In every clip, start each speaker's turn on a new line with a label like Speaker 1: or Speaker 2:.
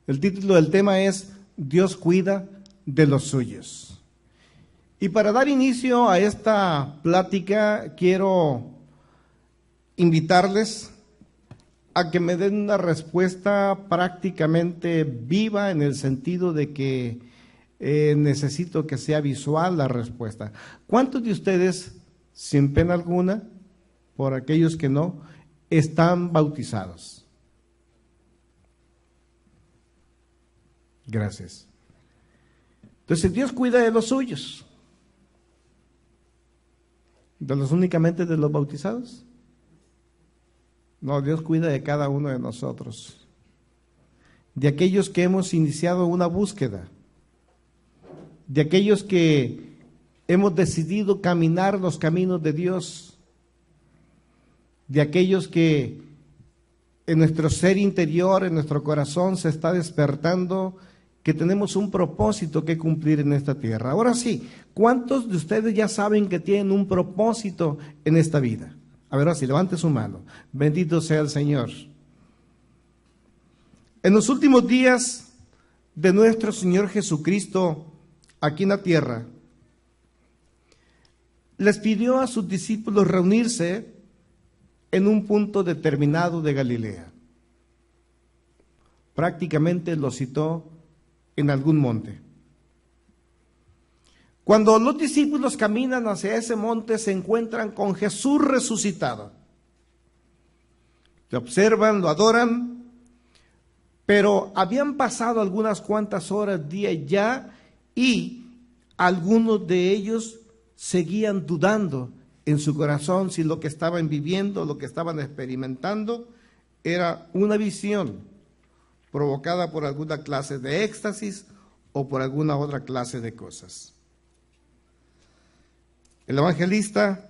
Speaker 1: El título del tema es Dios cuida de los suyos. Y para dar inicio a esta plática, quiero invitarles a que me den una respuesta prácticamente viva, en el sentido de que necesito que sea visual la respuesta. ¿Cuántos de ustedes, sin pena alguna, por aquellos que no, están bautizados? Gracias. Entonces, Dios cuida de los suyos. ¿De los únicamente de los bautizados? No, Dios cuida de cada uno de nosotros. De aquellos que hemos iniciado una búsqueda. De aquellos que hemos decidido caminar los caminos de Dios. De aquellos que en nuestro ser interior, en nuestro corazón se está despertando que tenemos un propósito que cumplir en esta tierra. Ahora sí, ¿cuántos de ustedes ya saben que tienen un propósito en esta vida? A ver, así, levante su mano. Bendito sea el Señor. En los últimos días de nuestro Señor Jesucristo aquí en la tierra, les pidió a sus discípulos reunirse en un punto determinado de Galilea. Prácticamente lo citó en algún monte. Cuando los discípulos caminan hacia ese monte, se encuentran con Jesús resucitado. Lo observan, lo adoran, pero habían pasado algunas cuantas horas, días ya, y algunos de ellos seguían dudando en su corazón si lo que estaban viviendo, lo que estaban experimentando, era una visión provocada por alguna clase de éxtasis o por alguna otra clase de cosas. El evangelista,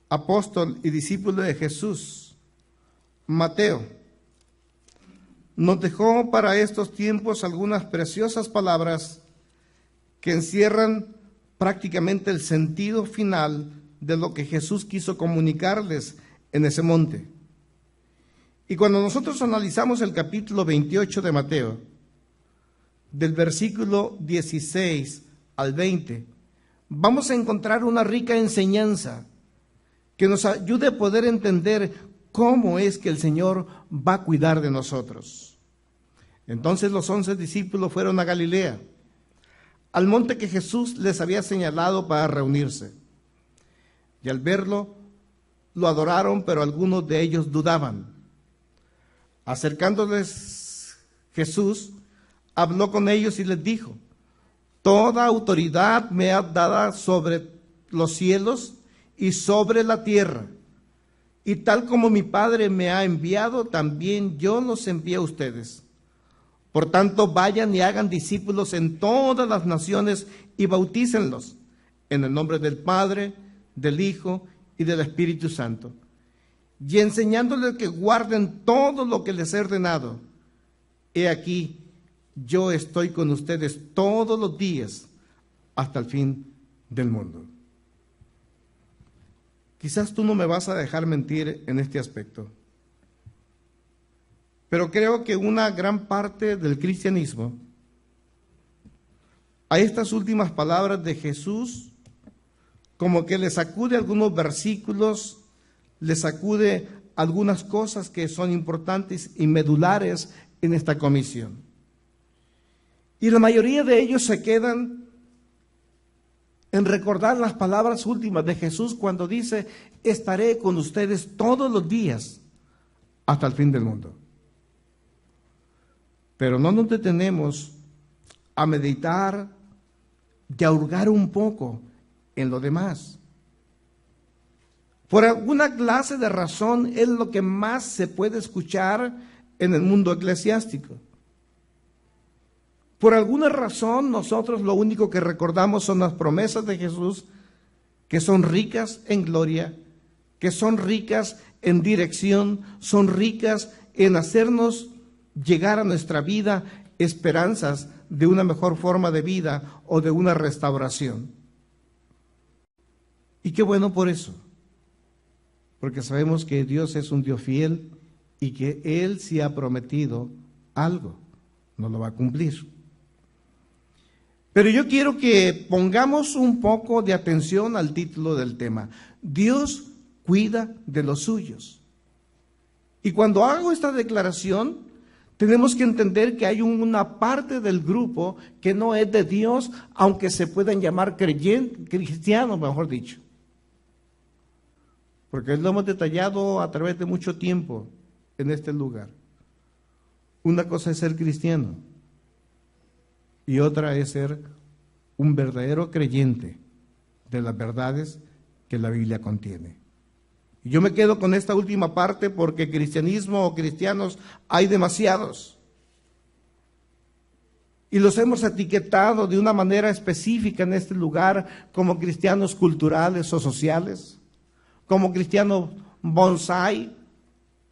Speaker 1: apóstol y discípulo de Jesús, Mateo, nos dejó para estos tiempos algunas preciosas palabras que encierran prácticamente el sentido final de lo que Jesús quiso comunicarles en ese monte. Y cuando nosotros analizamos el capítulo 28 de Mateo, del versículo 16 al 20, vamos a encontrar una rica enseñanza que nos ayude a poder entender cómo es que el Señor va a cuidar de nosotros. Entonces los 11 discípulos fueron a Galilea, al monte que Jesús les había señalado para reunirse. Y al verlo, lo adoraron, pero algunos de ellos dudaban. Acercándoles Jesús, habló con ellos y les dijo: toda autoridad me ha dada sobre los cielos y sobre la tierra. Y tal como mi Padre me ha enviado, también yo los envío a ustedes. Por tanto, vayan y hagan discípulos en todas las naciones y bautícenlos en el nombre del Padre, del Hijo y del Espíritu Santo, y enseñándoles que guarden todo lo que les he ordenado. He aquí, yo estoy con ustedes todos los días hasta el fin del mundo. Quizás tú no me vas a dejar mentir en este aspecto, pero creo que una gran parte del cristianismo, a estas últimas palabras de Jesús, como que le sacude algunos versículos, le sacude algunas cosas que son importantes y medulares en esta comisión. Y la mayoría de ellos se quedan en recordar las palabras últimas de Jesús cuando dice: estaré con ustedes todos los días hasta el fin del mundo. Pero no nos detenemos a meditar y a hurgar un poco en lo demás. Por alguna clase de razón es lo que más se puede escuchar en el mundo eclesiástico. Por alguna razón nosotros lo único que recordamos son las promesas de Jesús, que son ricas en gloria, que son ricas en dirección, son ricas en hacernos llegar a nuestra vida esperanzas de una mejor forma de vida o de una restauración. Y qué bueno por eso, porque sabemos que Dios es un Dios fiel y que Él sí ha prometido algo, no lo va a cumplir. Pero yo quiero que pongamos un poco de atención al título del tema. Dios cuida de los suyos. Y cuando hago esta declaración, tenemos que entender que hay una parte del grupo que no es de Dios, aunque se puedan llamar cristianos, mejor dicho. Porque lo hemos detallado a través de mucho tiempo en este lugar. Una cosa es ser cristiano y otra es ser un verdadero creyente de las verdades que la Biblia contiene. Y yo me quedo con esta última parte porque cristianismo o cristianos hay demasiados. Y los hemos etiquetado de una manera específica en este lugar como cristianos culturales o sociales, como cristianos bonsai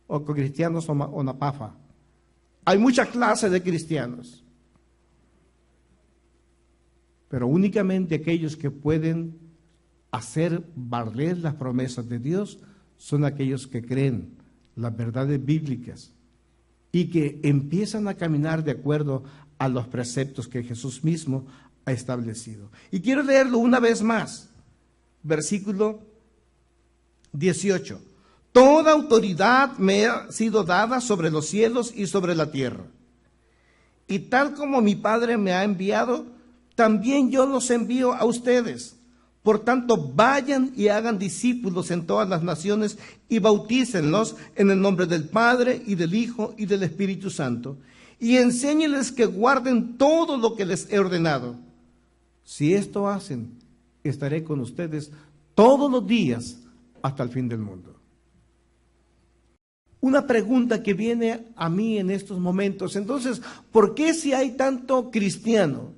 Speaker 1: o cristianos onapafa. Hay muchas clases de cristianos, pero únicamente aquellos que pueden hacer valer las promesas de Dios son aquellos que creen las verdades bíblicas y que empiezan a caminar de acuerdo a los preceptos que Jesús mismo ha establecido. Y quiero leerlo una vez más, versículo 18. Toda autoridad me ha sido dada sobre los cielos y sobre la tierra. Y tal como mi Padre me ha enviado, también yo los envío a ustedes. Por tanto, vayan y hagan discípulos en todas las naciones y bautícenlos en el nombre del Padre y del Hijo y del Espíritu Santo. Y enséñenles que guarden todo lo que les he ordenado. Si esto hacen, estaré con ustedes todos los días hasta el fin del mundo. Una pregunta que viene a mí en estos momentos. Entonces, ¿por qué si hay tanto cristiano?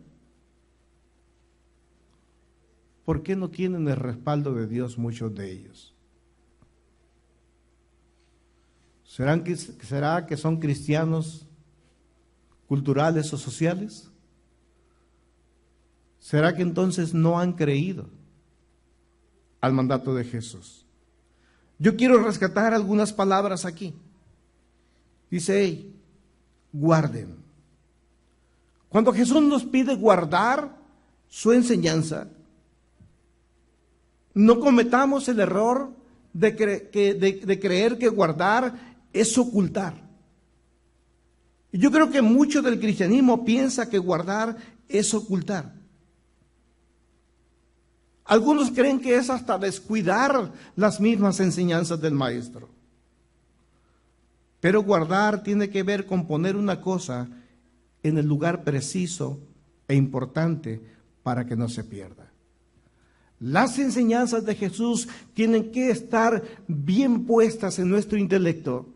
Speaker 1: ¿Por qué no tienen el respaldo de Dios muchos de ellos? ¿Será que son cristianos culturales o sociales? ¿Será que entonces no han creído al mandato de Jesús? Yo quiero rescatar algunas palabras aquí. Dice, hey, guarden. Cuando Jesús nos pide guardar su enseñanza, no cometamos el error de creer que guardar es ocultar. Yo creo que mucho del cristianismo piensa que guardar es ocultar. Algunos creen que es hasta descuidar las mismas enseñanzas del Maestro. Pero guardar tiene que ver con poner una cosa en el lugar preciso e importante para que no se pierda. Las enseñanzas de Jesús tienen que estar bien puestas en nuestro intelecto,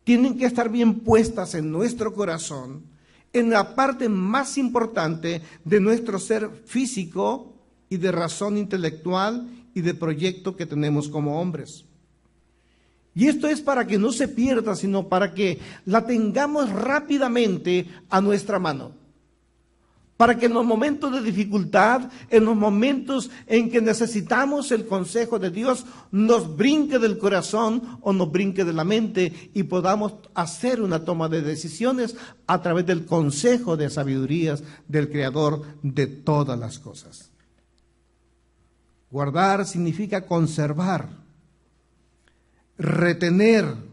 Speaker 1: tienen que estar bien puestas en nuestro corazón, en la parte más importante de nuestro ser físico y de razón intelectual y de proyecto que tenemos como hombres. Y esto es para que no se pierda, sino para que la tengamos rápidamente a nuestra mano. Para que en los momentos de dificultad, en los momentos en que necesitamos el consejo de Dios, nos brinque del corazón o nos brinque de la mente y podamos hacer una toma de decisiones a través del consejo de sabidurías del Creador de todas las cosas. Guardar significa conservar, retener.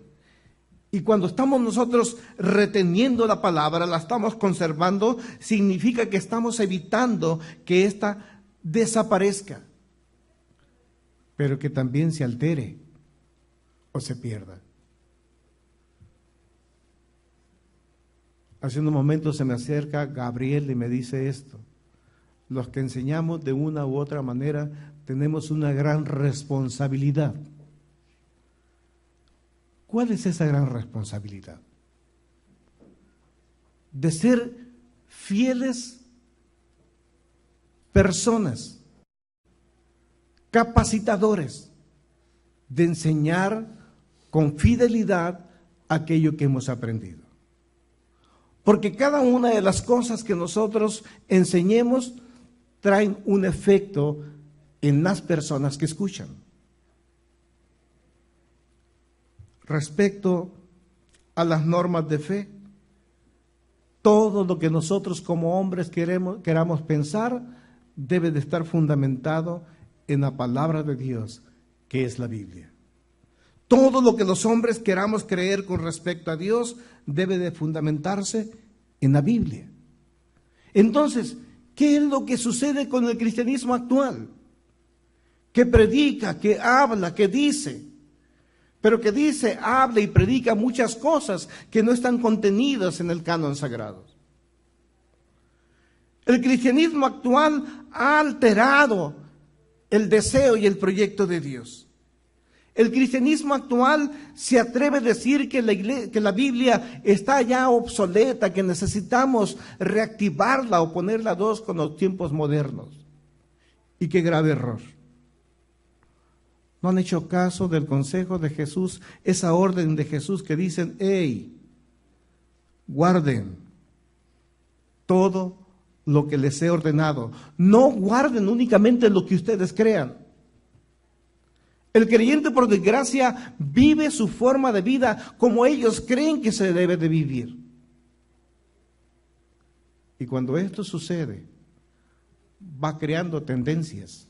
Speaker 1: Y cuando estamos nosotros reteniendo la palabra, la estamos conservando, significa que estamos evitando que ésta desaparezca, pero que también se altere o se pierda. Hace unos momentos se me acerca Gabriel y me dice esto: los que enseñamos de una u otra manera tenemos una gran responsabilidad. ¿Cuál es esa gran responsabilidad? De ser fieles personas, capacitadores, de enseñar con fidelidad aquello que hemos aprendido. Porque cada una de las cosas que nosotros enseñemos traen un efecto en las personas que escuchan. Respecto a las normas de fe. Todo lo que nosotros como hombres queramos pensar debe de estar fundamentado en la palabra de Dios, que es la Biblia. Todo lo que los hombres queramos creer con respecto a Dios debe de fundamentarse en la Biblia. Entonces, ¿qué es lo que sucede con el cristianismo actual? Que predica, que habla, que dice, pero que dice, habla y predica muchas cosas que no están contenidas en el canon sagrado. El cristianismo actual ha alterado el deseo y el proyecto de Dios. El cristianismo actual se atreve a decir que la Biblia está ya obsoleta, que necesitamos reactivarla o ponerla a dos con los tiempos modernos. Y qué grave error. No han hecho caso del consejo de Jesús, esa orden de Jesús que dicen, hey, guarden todo lo que les he ordenado. No guarden únicamente lo que ustedes crean. El creyente, por desgracia, vive su forma de vida como ellos creen que se debe de vivir. Y cuando esto sucede, va creando tendencias,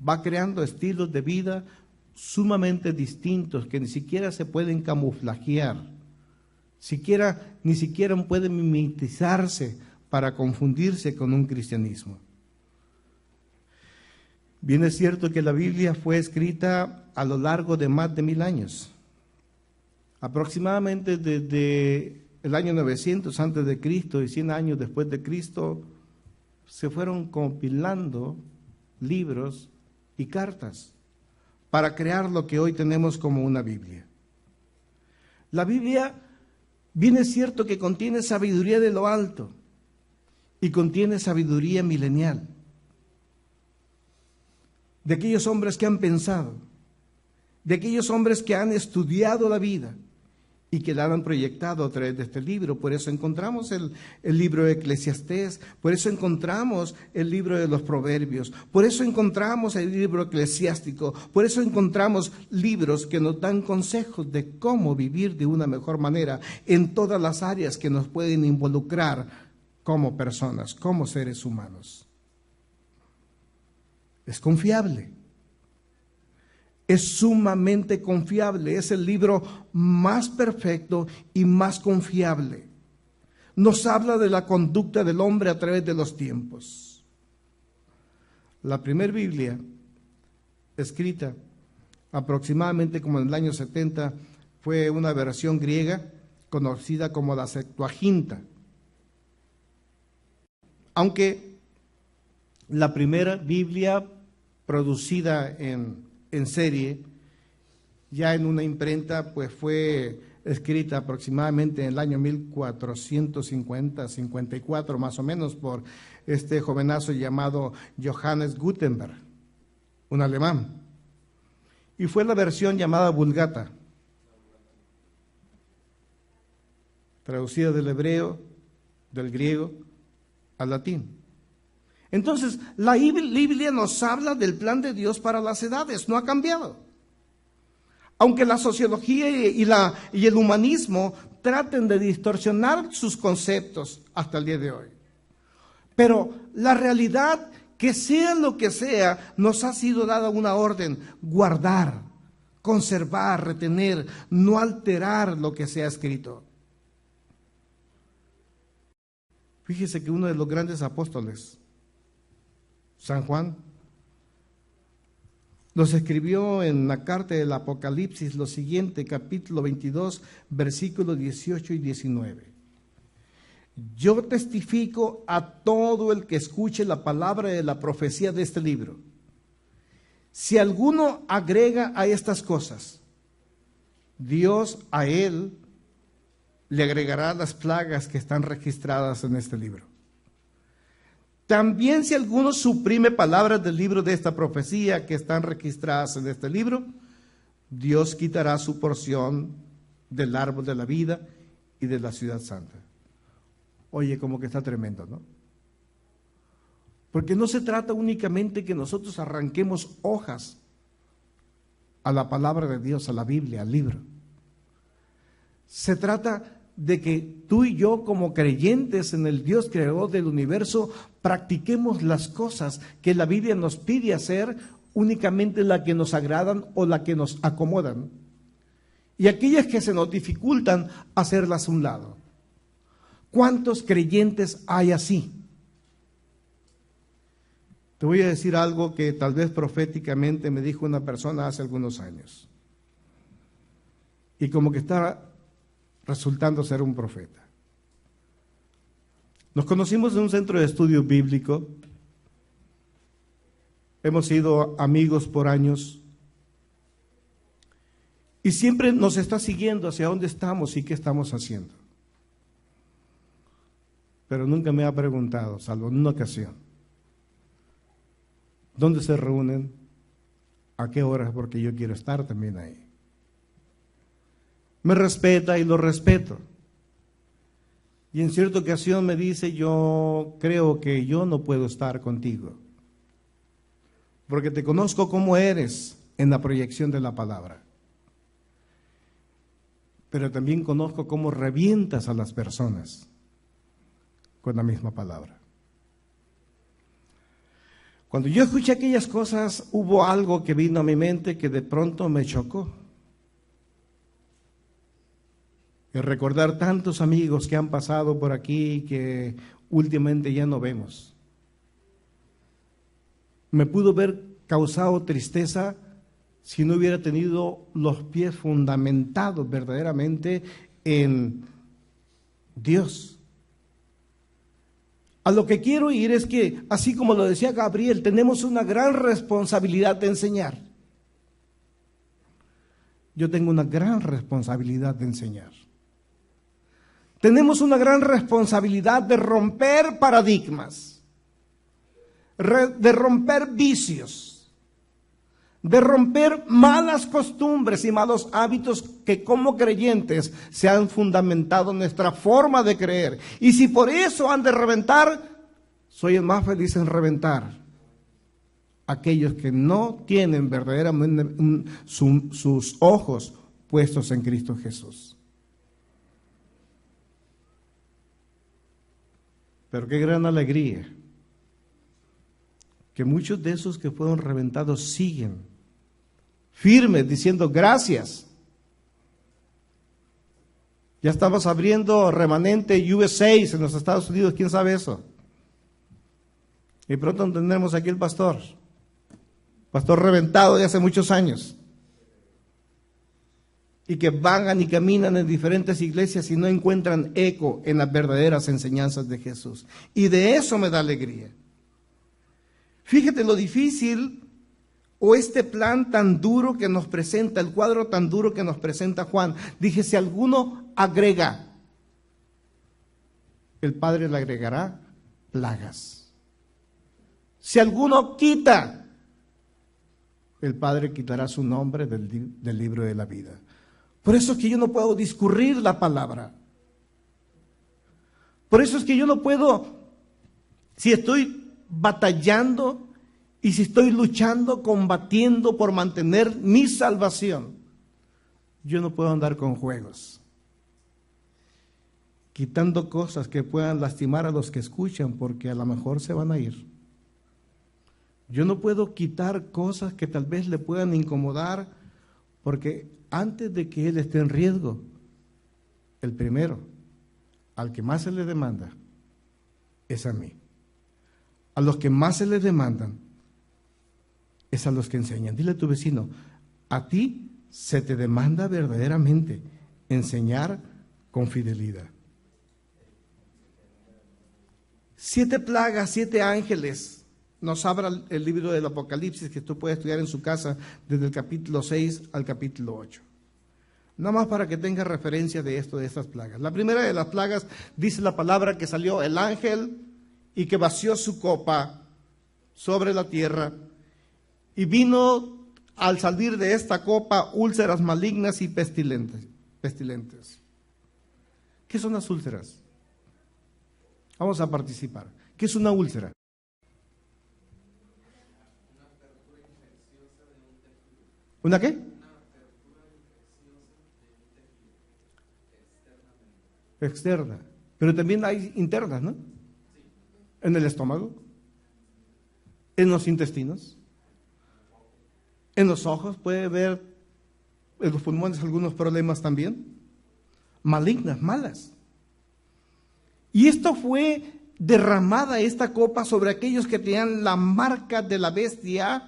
Speaker 1: va creando estilos de vida sumamente distintos que ni siquiera se pueden camuflajear, ni siquiera pueden mimetizarse para confundirse con un cristianismo. Bien es cierto que la Biblia fue escrita a lo largo de más de 1000 años. Aproximadamente desde el año 900 antes de Cristo y 100 años después de Cristo se fueron compilando libros y cartas para crear lo que hoy tenemos como una Biblia. La Biblia, bien es cierto que contiene sabiduría de lo alto y contiene sabiduría milenial, de aquellos hombres que han pensado, de aquellos hombres que han estudiado la vida y que la han proyectado a través de este libro. Por eso encontramos el libro de Eclesiastés, por eso encontramos el libro de los Proverbios, por eso encontramos el libro eclesiástico, por eso encontramos libros que nos dan consejos de cómo vivir de una mejor manera en todas las áreas que nos pueden involucrar como personas, como seres humanos. Es confiable, es sumamente confiable, es el libro más perfecto y más confiable. Nos habla de la conducta del hombre a través de los tiempos. La primera Biblia, escrita aproximadamente como en el año 70, fue una versión griega conocida como la Septuaginta. Aunque la primera Biblia producida en serie, ya en una imprenta, pues fue escrita aproximadamente en el año 1450-54 más o menos por este jovenazo llamado Johannes Gutenberg, un alemán. Y fue la versión llamada Vulgata, traducida del hebreo, del griego al latín. Entonces, la Biblia nos habla del plan de Dios para las edades, no ha cambiado. Aunque la sociología y el humanismo traten de distorsionar sus conceptos hasta el día de hoy. Pero la realidad, que sea lo que sea, nos ha sido dada una orden: guardar, conservar, retener, no alterar lo que se ha escrito. Fíjese que uno de los grandes apóstoles, San Juan, nos escribió en la carta del Apocalipsis lo siguiente, capítulo 22, versículos 18 y 19. Yo testifico a todo el que escuche la palabra de la profecía de este libro. Si alguno agrega a estas cosas, Dios a él le agregará las plagas que están registradas en este libro. También si alguno suprime palabras del libro de esta profecía que están registradas en este libro, Dios quitará su porción del árbol de la vida y de la ciudad santa. Oye, como que está tremendo, ¿no? Porque no se trata únicamente que nosotros arranquemos hojas a la palabra de Dios, a la Biblia, al libro. Se trata de que tú y yo, como creyentes en el Dios creador del universo, practiquemos las cosas que la Biblia nos pide hacer, únicamente las que nos agradan o las que nos acomodan, y aquellas que se nos dificultan, hacerlas a un lado. ¿Cuántos creyentes hay así? Te voy a decir algo que tal vez proféticamente me dijo una persona hace algunos años, y como que está resultando ser un profeta. Nos conocimos en un centro de estudio bíblico, hemos sido amigos por años, y siempre nos está siguiendo hacia dónde estamos y qué estamos haciendo. Pero nunca me ha preguntado, salvo en una ocasión, ¿dónde se reúnen? ¿A qué horas? Porque yo quiero estar también ahí. Me respeta y lo respeto. Y en cierta ocasión me dice, yo creo que yo no puedo estar contigo, porque te conozco como eres en la proyección de la palabra, pero también conozco cómo revientas a las personas con la misma palabra. Cuando yo escuché aquellas cosas, hubo algo que vino a mi mente que de pronto me chocó. El recordar tantos amigos que han pasado por aquí que últimamente ya no vemos. Me pudo haber causado tristeza si no hubiera tenido los pies fundamentados verdaderamente en Dios. A lo que quiero ir es que, así como lo decía Gabriel, tenemos una gran responsabilidad de enseñar. Yo tengo una gran responsabilidad de enseñar. Tenemos una gran responsabilidad de romper paradigmas, de romper vicios, de romper malas costumbres y malos hábitos que como creyentes se han fundamentado en nuestra forma de creer. Y si por eso han de reventar, soy el más feliz en reventar aquellos que no tienen verdaderamente sus ojos puestos en Cristo Jesús. Pero qué gran alegría que muchos de esos que fueron reventados siguen firmes diciendo gracias. Ya estamos abriendo remanente USA en los Estados Unidos, ¿quién sabe eso? Y pronto tendremos aquí el pastor reventado de hace muchos años, y que vagan y caminan en diferentes iglesias y no encuentran eco en las verdaderas enseñanzas de Jesús. Y de eso me da alegría. Fíjate lo difícil o este plan tan duro que nos presenta, el cuadro tan duro que nos presenta Juan. Dije, si alguno agrega, el Padre le agregará plagas. Si alguno quita, el Padre quitará su nombre del libro de la vida. Por eso es que yo no puedo discurrir la palabra. Por eso es que yo no puedo, si estoy batallando y si estoy luchando, combatiendo por mantener mi salvación, yo no puedo andar con juegos, quitando cosas que puedan lastimar a los que escuchan, porque a lo mejor se van a ir. Yo no puedo quitar cosas que tal vez le puedan incomodar, porque antes de que él esté en riesgo, el primero, al que más se le demanda, es a mí. A los que más se le demandan, es a los que enseñan. Dile a tu vecino, a ti se te demanda verdaderamente enseñar con fidelidad. 7 plagas, 7 ángeles. Nos habla el libro del Apocalipsis, que tú puedes estudiar en su casa desde el capítulo 6 al capítulo 8. Nada más para que tengas referencia de esto, de estas plagas. La primera de las plagas, dice la palabra, que salió el ángel y que vació su copa sobre la tierra, y vino al salir de esta copa úlceras malignas y pestilentes. ¿Qué son las úlceras? Vamos a participar. ¿Qué es una úlcera? ¿Una qué? externa, pero también hay internas, ¿no? En el estómago, en los intestinos, en los ojos, puede ver en los pulmones algunos problemas también, malignas, malas. Y esto fue derramada esta copa sobre aquellos que tenían la marca de la bestia,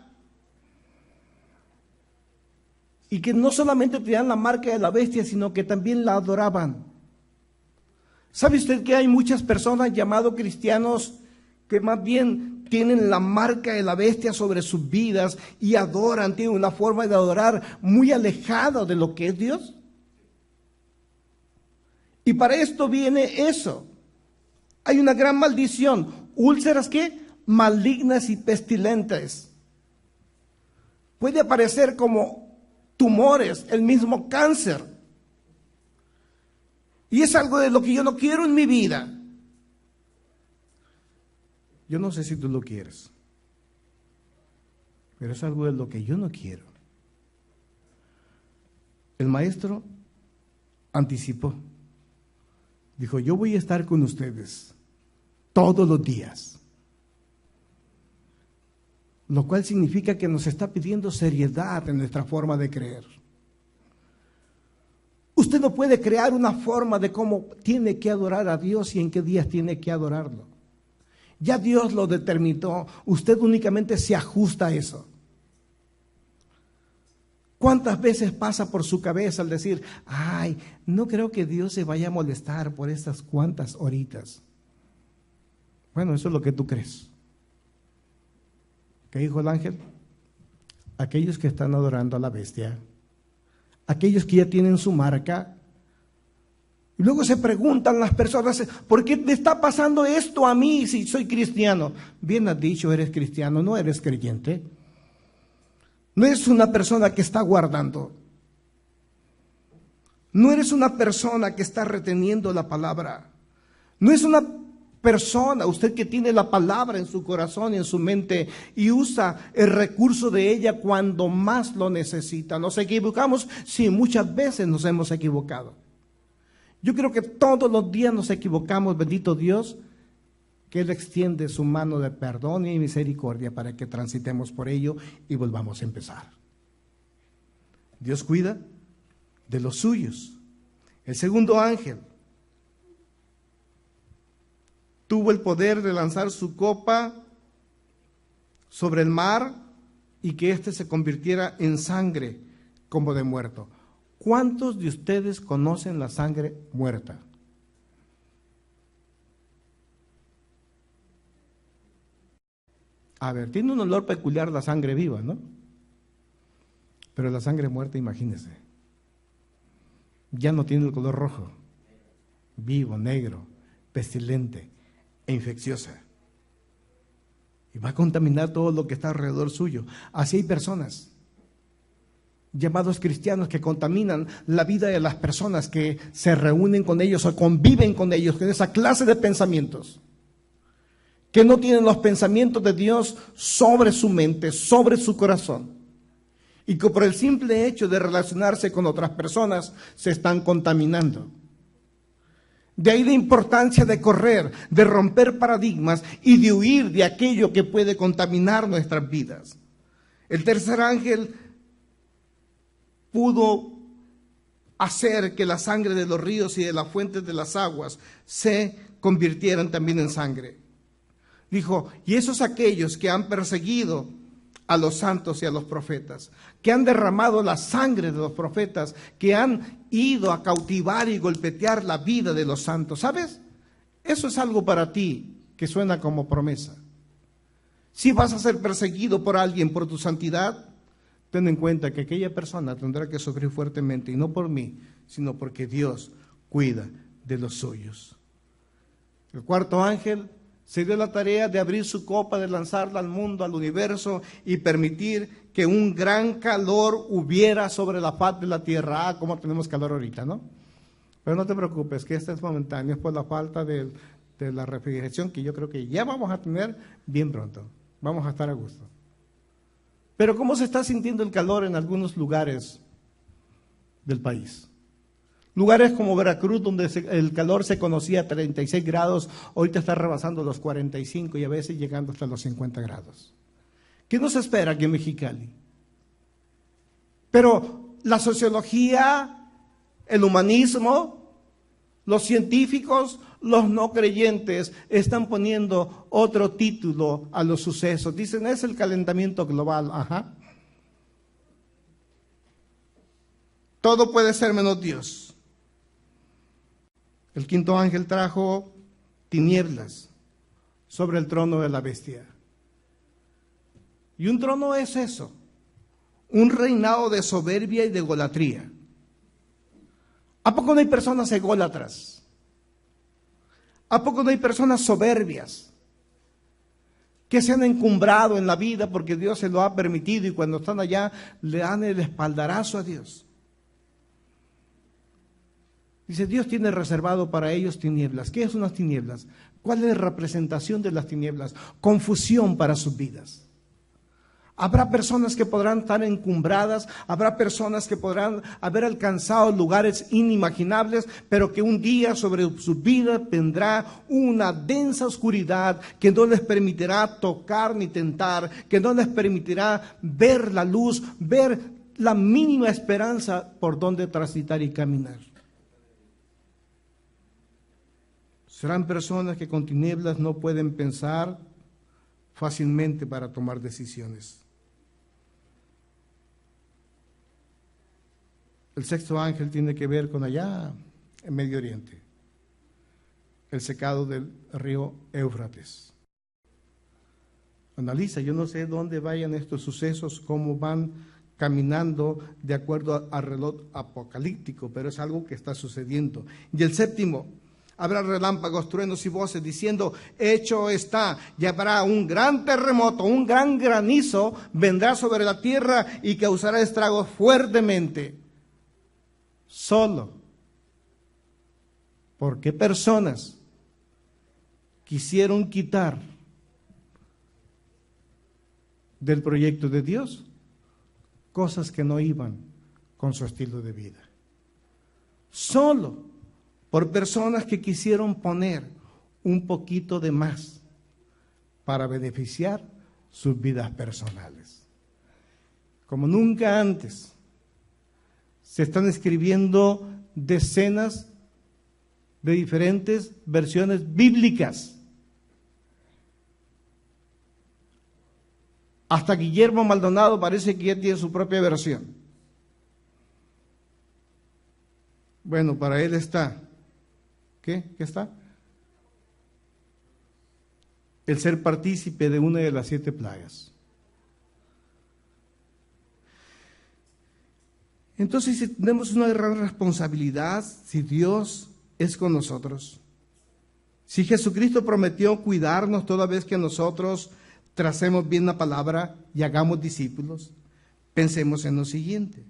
Speaker 1: y que no solamente tenían la marca de la bestia, sino que también la adoraban. ¿Sabe usted que hay muchas personas llamados cristianos que más bien tienen la marca de la bestia sobre sus vidas y adoran, tienen una forma de adorar muy alejada de lo que es Dios? Y para esto viene eso. Hay una gran maldición. Úlceras, ¿qué? Malignas y pestilentes. Puede aparecer como tumores, el mismo cáncer. Y es algo de lo que yo no quiero en mi vida. Yo no sé si tú lo quieres, pero es algo de lo que yo no quiero. El maestro anticipó. Dijo, yo voy a estar con ustedes todos los días. Lo cual significa que nos está pidiendo seriedad en nuestra forma de creer. Usted no puede crear una forma de cómo tiene que adorar a Dios y en qué días tiene que adorarlo. Ya Dios lo determinó, usted únicamente se ajusta a eso. ¿Cuántas veces pasa por su cabeza al decir, ay, no creo que Dios se vaya a molestar por estas cuantas horitas? Bueno, eso es lo que tú crees. ¿Qué dijo el ángel? Aquellos que están adorando a la bestia, aquellos que ya tienen su marca. Y luego se preguntan las personas, ¿por qué me está pasando esto a mí si soy cristiano? Bien has dicho, eres cristiano, no eres creyente. No eres una persona que está guardando. No eres una persona que está reteniendo la palabra. No es una persona, usted que tiene la palabra en su corazón y en su mente y usa el recurso de ella cuando más lo necesita. ¿Nos equivocamos? Sí, muchas veces nos hemos equivocado. Yo creo que todos los días nos equivocamos, bendito Dios, que Él extiende su mano de perdón y misericordia para que transitemos por ello y volvamos a empezar. Dios cuida de los suyos. El segundo ángel tuvo el poder de lanzar su copa sobre el mar y que éste se convirtiera en sangre como de muerto. ¿Cuántos de ustedes conocen la sangre muerta? A ver, tiene un olor peculiar la sangre viva, ¿no? Pero la sangre muerta, imagínense, ya no tiene el color rojo, vivo, negro, pestilente e infecciosa. Y va a contaminar todo lo que está alrededor suyo. Así hay personas llamados cristianos que contaminan la vida de las personas que se reúnen con ellos o conviven con ellos, con esa clase de pensamientos, que no tienen los pensamientos de Dios sobre su mente, sobre su corazón, y que por el simple hecho de relacionarse con otras personas se están contaminando. De ahí la importancia de correr, de romper paradigmas y de huir de aquello que puede contaminar nuestras vidas. El tercer ángel pudo hacer que la sangre de los ríos y de las fuentes de las aguas se convirtieran también en sangre. Dijo, y esos aquellos que han perseguido a los santos y a los profetas, que han derramado la sangre de los profetas, que han ido a cautivar y golpetear la vida de los santos. ¿Sabes? Eso es algo para ti que suena como promesa. Si vas a ser perseguido por alguien por tu santidad, ten en cuenta que aquella persona tendrá que sufrir fuertemente, y no por mí, sino porque Dios cuida de los suyos. El cuarto ángel se dio la tarea de abrir su copa, de lanzarla al mundo, al universo, y permitir que un gran calor hubiera sobre la faz de la tierra. Ah, cómo tenemos calor ahorita, ¿no? Pero no te preocupes, que este es momentáneo, es por la falta de la refrigeración que yo creo que ya vamos a tener bien pronto. Vamos a estar a gusto. Pero ¿cómo se está sintiendo el calor en algunos lugares del país? Lugares como Veracruz, donde el calor se conocía a 36 grados, ahorita está rebasando los 45 y a veces llegando hasta los 50 grados. ¿Qué nos espera aquí en Mexicali? Pero la sociología, el humanismo, los científicos, los no creyentes están poniendo otro título a los sucesos. Dicen, es el calentamiento global. Ajá. Todo puede ser menos Dios. El quinto ángel trajo tinieblas sobre el trono de la bestia. Y un trono es eso, un reinado de soberbia y de egolatría. ¿A poco no hay personas ególatras? ¿A poco no hay personas soberbias que se han encumbrado en la vida porque Dios se lo ha permitido y cuando están allá le dan el espaldarazo a Dios? Dice, Dios tiene reservado para ellos tinieblas. ¿Qué son las tinieblas? ¿Cuál es la representación de las tinieblas? Confusión para sus vidas. Habrá personas que podrán estar encumbradas, habrá personas que podrán haber alcanzado lugares inimaginables, pero que un día sobre sus vidas vendrá una densa oscuridad que no les permitirá tocar ni tentar, que no les permitirá ver la luz, ver la mínima esperanza por donde transitar y caminar. Serán personas que con tinieblas no pueden pensar fácilmente para tomar decisiones. El sexto ángel tiene que ver con allá en Medio Oriente, el secado del río Éufrates. Analiza, yo no sé dónde vayan estos sucesos, cómo van caminando de acuerdo al reloj apocalíptico, pero es algo que está sucediendo. Y el séptimo, habrá relámpagos, truenos y voces diciendo, hecho está, y habrá un gran terremoto, un gran granizo, vendrá sobre la tierra y causará estragos fuertemente. Solo porque personas quisieron quitar del proyecto de Dios cosas que no iban con su estilo de vida. Solo por personas que quisieron poner un poquito de más para beneficiar sus vidas personales. Como nunca antes, se están escribiendo decenas de diferentes versiones bíblicas. Hasta Guillermo Maldonado parece que ya tiene su propia versión. Bueno, para él está, ¿qué está? El ser partícipe de una de las 7 plagas. Entonces, si tenemos una gran responsabilidad, si Dios es con nosotros, si Jesucristo prometió cuidarnos toda vez que nosotros tracemos bien la palabra y hagamos discípulos, pensemos en lo siguiente.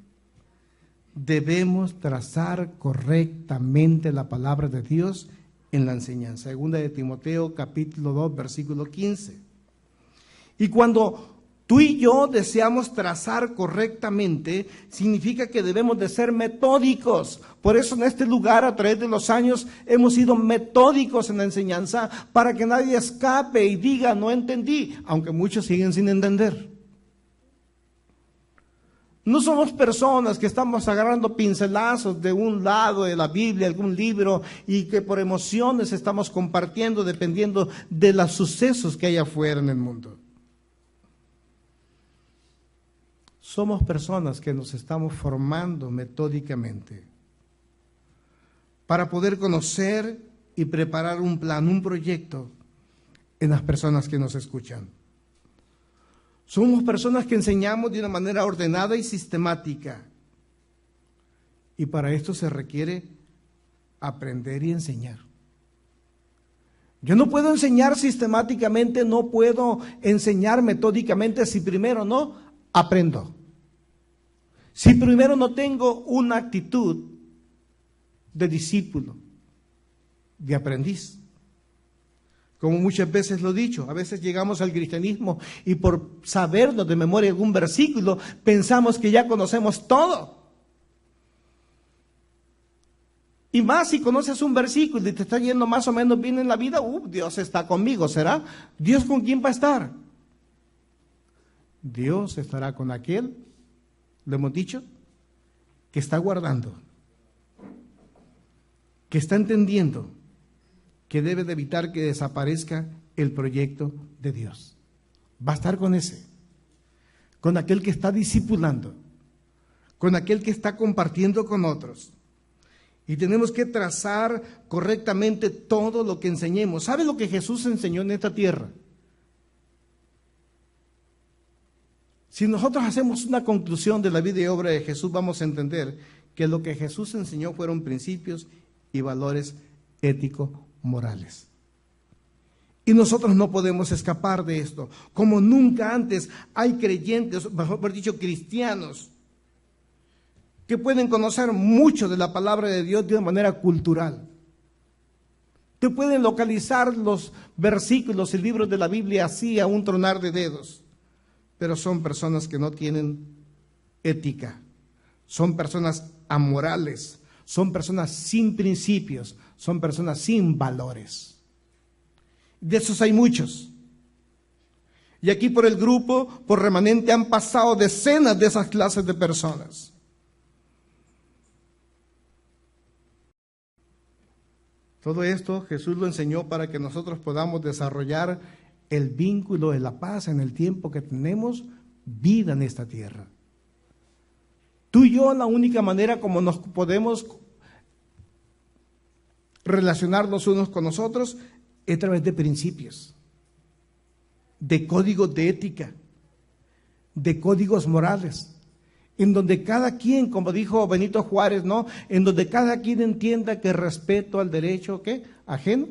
Speaker 1: Debemos trazar correctamente la palabra de Dios en la enseñanza. Segunda de Timoteo, capítulo 2, versículo 15. Y cuando tú y yo deseamos trazar correctamente, significa que debemos de ser metódicos. Por eso en este lugar, a través de los años, hemos sido metódicos en la enseñanza para que nadie escape y diga, no entendí, aunque muchos siguen sin entender. No somos personas que estamos agarrando pincelazos de un lado de la Biblia, algún libro, y que por emociones estamos compartiendo dependiendo de los sucesos que hay afuera en el mundo. Somos personas que nos estamos formando metódicamente para poder conocer y preparar un plan, un proyecto en las personas que nos escuchan. Somos personas que enseñamos de una manera ordenada y sistemática. Y para esto se requiere aprender y enseñar. Yo no puedo enseñar sistemáticamente, no puedo enseñar metódicamente si primero no aprendo. Si primero no tengo una actitud de discípulo, de aprendiz. Como muchas veces lo he dicho, a veces llegamos al cristianismo y por sabernos de memoria algún versículo, pensamos que ya conocemos todo. Y más si conoces un versículo y te está yendo más o menos bien en la vida, Dios está conmigo, ¿será? ¿Dios con quién va a estar? Dios estará con aquel, lo hemos dicho, que está guardando, que está entendiendo que debe de evitar que desaparezca el proyecto de Dios. Va a estar con ese, con aquel que está discipulando, con aquel que está compartiendo con otros. Y tenemos que trazar correctamente todo lo que enseñemos. ¿Sabe lo que Jesús enseñó en esta tierra? Si nosotros hacemos una conclusión de la vida y obra de Jesús, vamos a entender que lo que Jesús enseñó fueron principios y valores ético-morales. Y nosotros no podemos escapar de esto. Como nunca antes hay creyentes, mejor dicho, cristianos, que pueden conocer mucho de la palabra de Dios de una manera cultural. Te pueden localizar los versículos y libros de la Biblia así a un tronar de dedos, pero son personas que no tienen ética, son personas amorales, son personas sin principios, son personas sin valores. De esos hay muchos. Y aquí por el grupo, por remanente, han pasado decenas de esas clases de personas. Todo esto Jesús lo enseñó para que nosotros podamos desarrollar el vínculo de la paz en el tiempo que tenemos vida en esta tierra. Tú y yo, la única manera como nos podemos relacionarnos unos con nosotros es a través de principios, de códigos de ética, de códigos morales, en donde cada quien, como dijo Benito Juárez, ¿no? En donde cada quien entienda que respeto al derecho, ¿qué? Ajeno,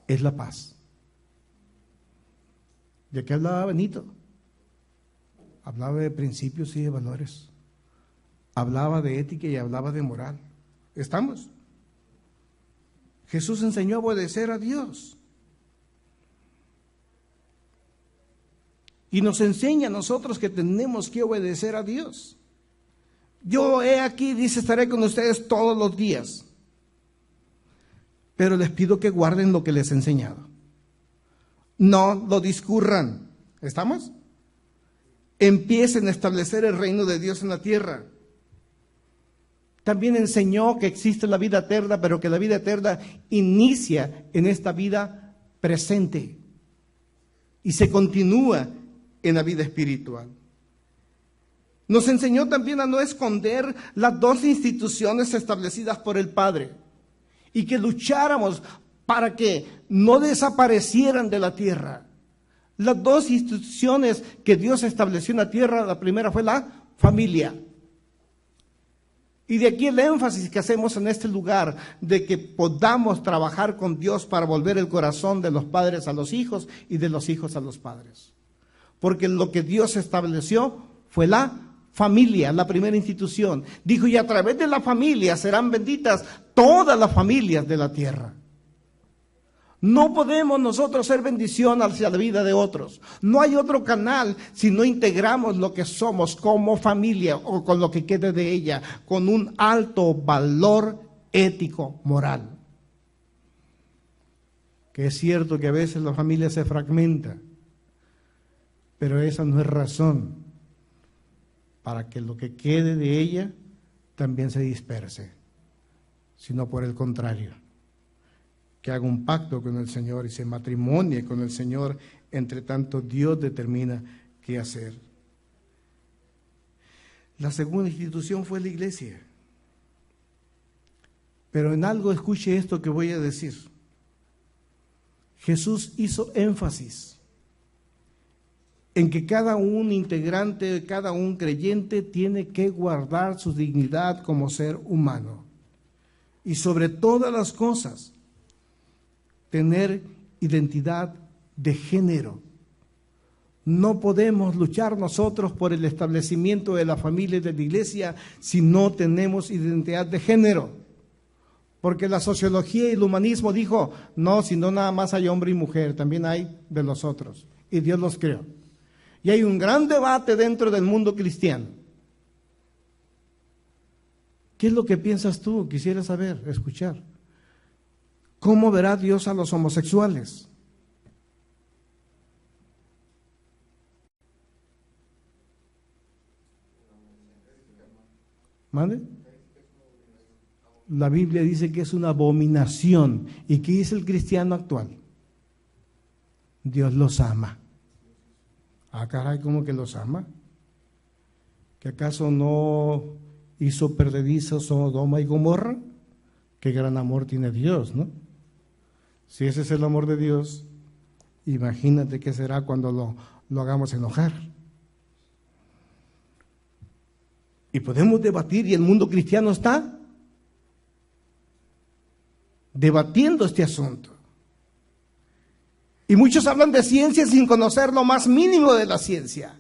Speaker 1: es la paz. ¿De qué hablaba Benito? Hablaba de principios y de valores. Hablaba de ética y hablaba de moral. ¿Estamos? Jesús enseñó a obedecer a Dios. Y nos enseña a nosotros que tenemos que obedecer a Dios. Yo he aquí, dice, estaré con ustedes todos los días. Pero les pido que guarden lo que les he enseñado. No lo discurran. ¿Estamos? Empiecen a establecer el reino de Dios en la tierra. También enseñó que existe la vida eterna, pero que la vida eterna inicia en esta vida presente y se continúa en la vida espiritual. Nos enseñó también a no esconder las dos instituciones establecidas por el Padre y que lucháramos para que no desaparecieran de la tierra. Las dos instituciones que Dios estableció en la tierra, la primera fue la familia. Y de aquí el énfasis que hacemos en este lugar, de que podamos trabajar con Dios para volver el corazón de los padres a los hijos y de los hijos a los padres. Porque lo que Dios estableció fue la familia, la primera institución. Dijo, y a través de la familia serán benditas todas las familias de la tierra. No podemos nosotros ser bendición hacia la vida de otros. No hay otro canal si no integramos lo que somos como familia o con lo que quede de ella, con un alto valor ético, moral. Que es cierto que a veces la familia se fragmenta, pero esa no es razón para que lo que quede de ella también se disperse, sino por el contrario, que haga un pacto con el Señor y se matrimonie con el Señor, entre tanto Dios determina qué hacer. La segunda institución fue la iglesia. Pero en algo escuche esto que voy a decir. Jesús hizo énfasis en que cada un integrante, cada un creyente tiene que guardar su dignidad como ser humano. Y sobre todas las cosas, tener identidad de género. No podemos luchar nosotros por el establecimiento de la familia y de la iglesia si no tenemos identidad de género. Porque la sociología y el humanismo dijo, no, si no nada más hay hombre y mujer, también hay de los otros. Y Dios los creó. Y hay un gran debate dentro del mundo cristiano. ¿Qué es lo que piensas tú? Quisiera saber, escuchar. ¿Cómo verá Dios a los homosexuales? ¿Mande? La Biblia dice que es una abominación. ¿Y qué dice el cristiano actual? Dios los ama. Ah, caray, ¿cómo que los ama? ¿Que acaso no hizo perdedizos Sodoma y Gomorra? Qué gran amor tiene Dios, ¿no? Si ese es el amor de Dios, imagínate qué será cuando lo hagamos enojar. Y podemos debatir, y el mundo cristiano está debatiendo este asunto. Y muchos hablan de ciencia sin conocer lo más mínimo de la ciencia.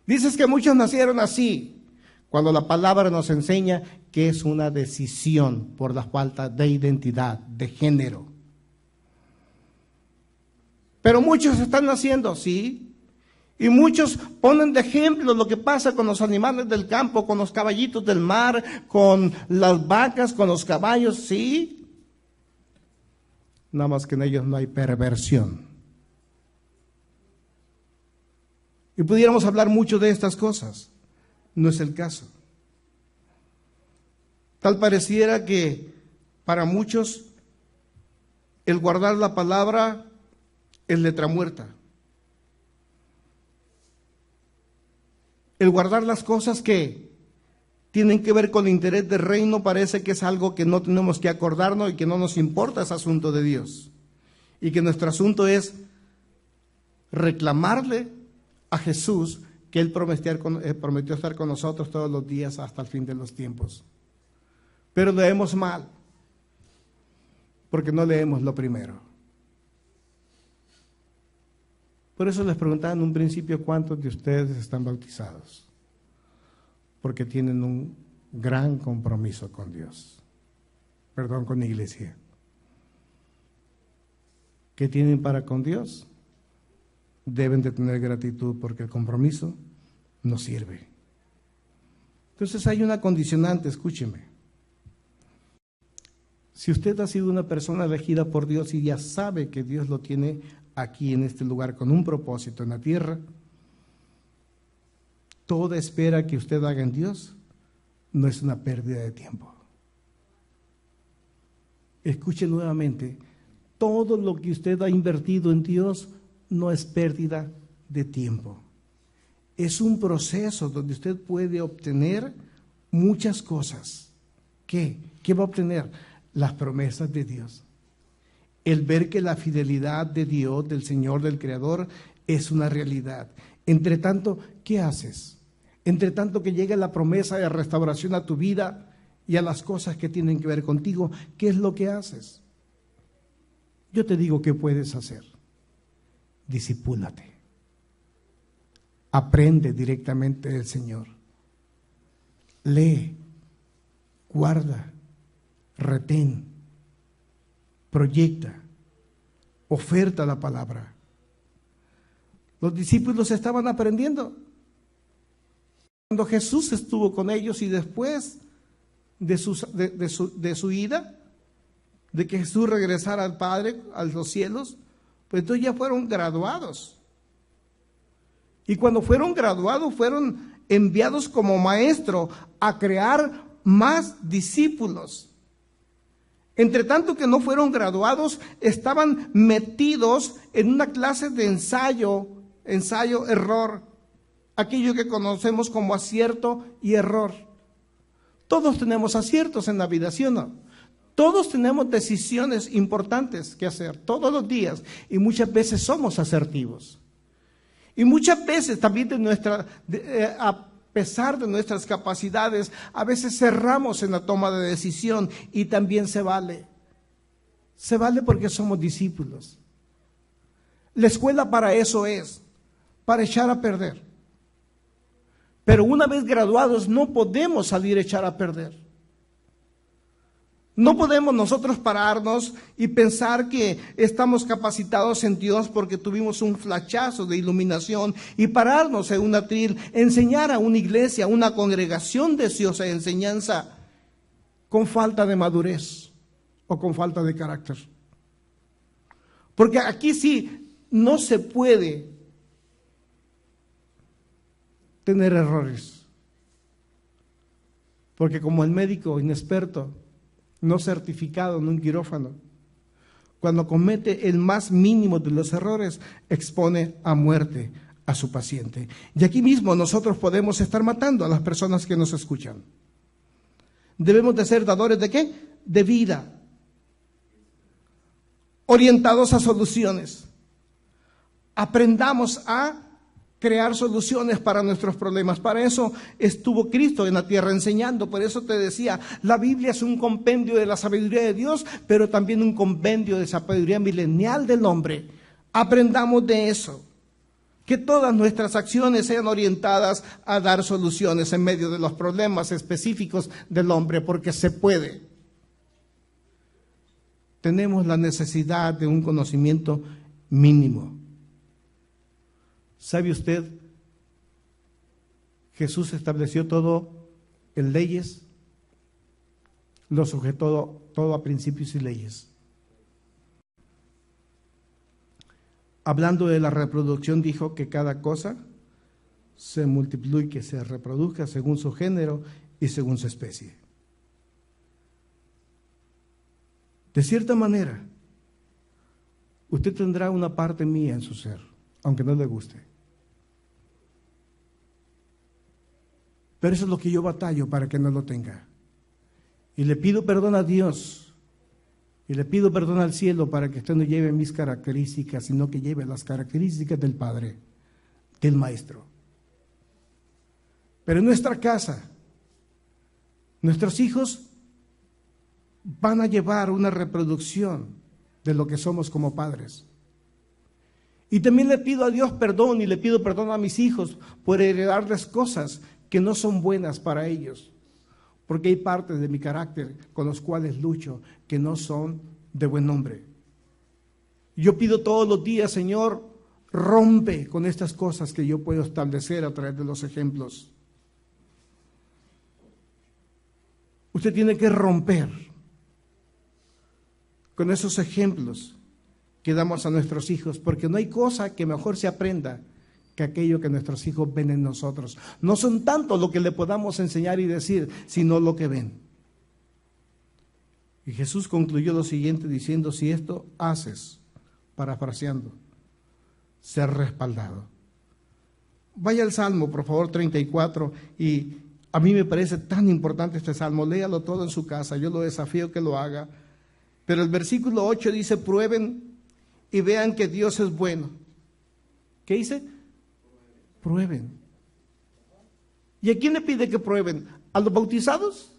Speaker 1: Dices que muchos nacieron así, cuando la palabra nos enseña que es una decisión por la falta de identidad, de género. Pero muchos están naciendo así, y muchos ponen de ejemplo lo que pasa con los animales del campo, con los caballitos del mar, con las vacas, con los caballos, sí. Nada más que en ellos no hay perversión. Y pudiéramos hablar mucho de estas cosas. No es el caso. Tal pareciera que para muchos el guardar la palabra es letra muerta. El guardar las cosas que tienen que ver con el interés del reino parece que es algo que no tenemos que acordarnos y que no nos importa ese asunto de Dios. Y que nuestro asunto es reclamarle a Jesús que Él prometió estar con nosotros todos los días hasta el fin de los tiempos. Pero leemos mal, porque no leemos lo primero. Por eso les preguntaba en un principio cuántos de ustedes están bautizados, porque tienen un gran compromiso con Dios, con la iglesia. ¿Qué tienen para con Dios? Deben de tener gratitud porque el compromiso no sirve. Entonces hay una condicionante, escúcheme. Si usted ha sido una persona elegida por Dios y ya sabe que Dios lo tiene aquí en este lugar con un propósito en la tierra, toda espera que usted haga en Dios no es una pérdida de tiempo. Escuche nuevamente, todo lo que usted ha invertido en Dios no es pérdida de tiempo. Es un proceso donde usted puede obtener muchas cosas. ¿Qué? ¿Qué va a obtener? Las promesas de Dios. El ver que la fidelidad de Dios, del Señor, del Creador, es una realidad. Entre tanto, ¿qué haces? Entre tanto que llega la promesa de restauración a tu vida y a las cosas que tienen que ver contigo, ¿qué es lo que haces? Yo te digo qué puedes hacer. Discipúlate. Aprende directamente del Señor. Lee, guarda, retén, proyecta, oferta la palabra. Los discípulos estaban aprendiendo. Cuando Jesús estuvo con ellos y después de su ida, de que Jesús regresara al Padre, a los cielos, pues entonces ya fueron graduados. Y cuando fueron graduados, fueron enviados como maestro a crear más discípulos. Entre tanto que no fueron graduados, estaban metidos en una clase de ensayo-error, aquello que conocemos como acierto y error. Todos tenemos aciertos en la vida, ¿sí o no? Todos tenemos decisiones importantes que hacer todos los días y muchas veces somos asertivos. Y muchas veces también a pesar de nuestras capacidades, a veces cerramos en la toma de decisión y también se vale. Se vale porque somos discípulos. La escuela para eso es, para echar a perder. Pero una vez graduados no podemos salir a echar a perder. No podemos nosotros pararnos y pensar que estamos capacitados en Dios porque tuvimos un flachazo de iluminación y pararnos en un atril, enseñar a una iglesia, a una congregación deseosa de enseñanza con falta de madurez o con falta de carácter. Porque aquí sí no se puede tener errores. Porque como el médico inexperto, no certificado en un quirófano, cuando comete el más mínimo de los errores, expone a muerte a su paciente. Y aquí mismo nosotros podemos estar matando a las personas que nos escuchan. Debemos de ser dadores ¿de qué? De vida, orientados a soluciones. Aprendamos a crear soluciones para nuestros problemas. Para eso estuvo Cristo en la tierra enseñando. Por eso te decía, la Biblia es un compendio de la sabiduría de Dios, pero también un compendio de sabiduría milenial del hombre. Aprendamos de eso. Que todas nuestras acciones sean orientadas a dar soluciones en medio de los problemas específicos del hombre, porque se puede. Tenemos la necesidad de un conocimiento mínimo. ¿Sabe usted? Jesús estableció todo en leyes, lo sujetó todo a principios y leyes. Hablando de la reproducción, dijo que cada cosa se multiplique, se reproduzca según su género y según su especie. De cierta manera, usted tendrá una parte mía en su ser, aunque no le guste. Pero eso es lo que yo batallo para que no lo tenga. Y le pido perdón a Dios, y le pido perdón al cielo para que usted no lleve mis características, sino que lleve las características del Padre, del Maestro. Pero en nuestra casa, nuestros hijos van a llevar una reproducción de lo que somos como padres. Y también le pido a Dios perdón y le pido perdón a mis hijos por heredarles cosas que no son buenas para ellos, porque hay partes de mi carácter con los cuales lucho que no son de buen nombre. Yo pido todos los días, Señor, rompe con estas cosas que yo puedo establecer a través de los ejemplos. Usted tiene que romper con esos ejemplos que damos a nuestros hijos, porque no hay cosa que mejor se aprenda que aquello que nuestros hijos ven en nosotros. No son tanto lo que le podamos enseñar y decir, sino lo que ven. Y Jesús concluyó lo siguiente diciendo, si esto haces, parafraseando, ser respaldado. Vaya al Salmo, por favor, 34, y a mí me parece tan importante este Salmo, léalo todo en su casa, yo lo desafío que lo haga. Pero el versículo 8 dice, prueben y vean que Dios es bueno. ¿Qué dice? Prueben. ¿Y a quién le pide que prueben? ¿A los bautizados?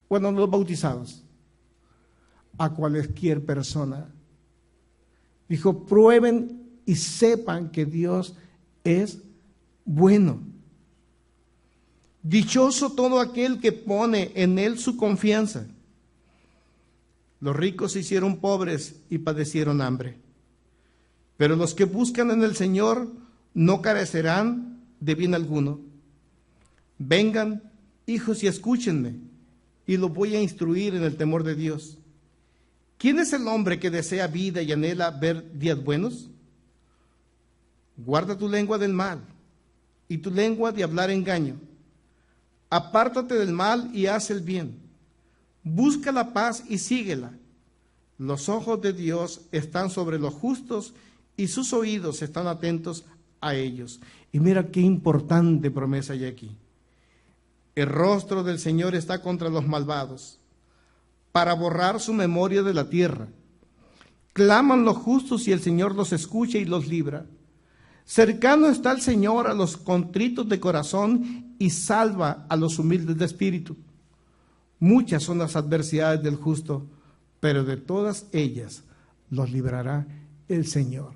Speaker 1: Bueno, no los bautizados. A cualquier persona. Dijo, prueben y sepan que Dios es bueno. Dichoso todo aquel que pone en Él su confianza. Los ricos se hicieron pobres y padecieron hambre. Pero los que buscan en el Señor no carecerán de bien alguno. Vengan, hijos, y escúchenme, y los voy a instruir en el temor de Dios. ¿Quién es el hombre que desea vida y anhela ver días buenos? Guarda tu lengua del mal, y tu lengua de hablar engaño. Apártate del mal y haz el bien. Busca la paz y síguela. Los ojos de Dios están sobre los justos y sus oídos están atentos a ellos. Y mira qué importante promesa hay aquí. El rostro del Señor está contra los malvados, para borrar su memoria de la tierra. Claman los justos y el Señor los escucha y los libra. Cercano está el Señor a los contritos de corazón y salva a los humildes de espíritu. Muchas son las adversidades del justo, pero de todas ellas los librará el Señor.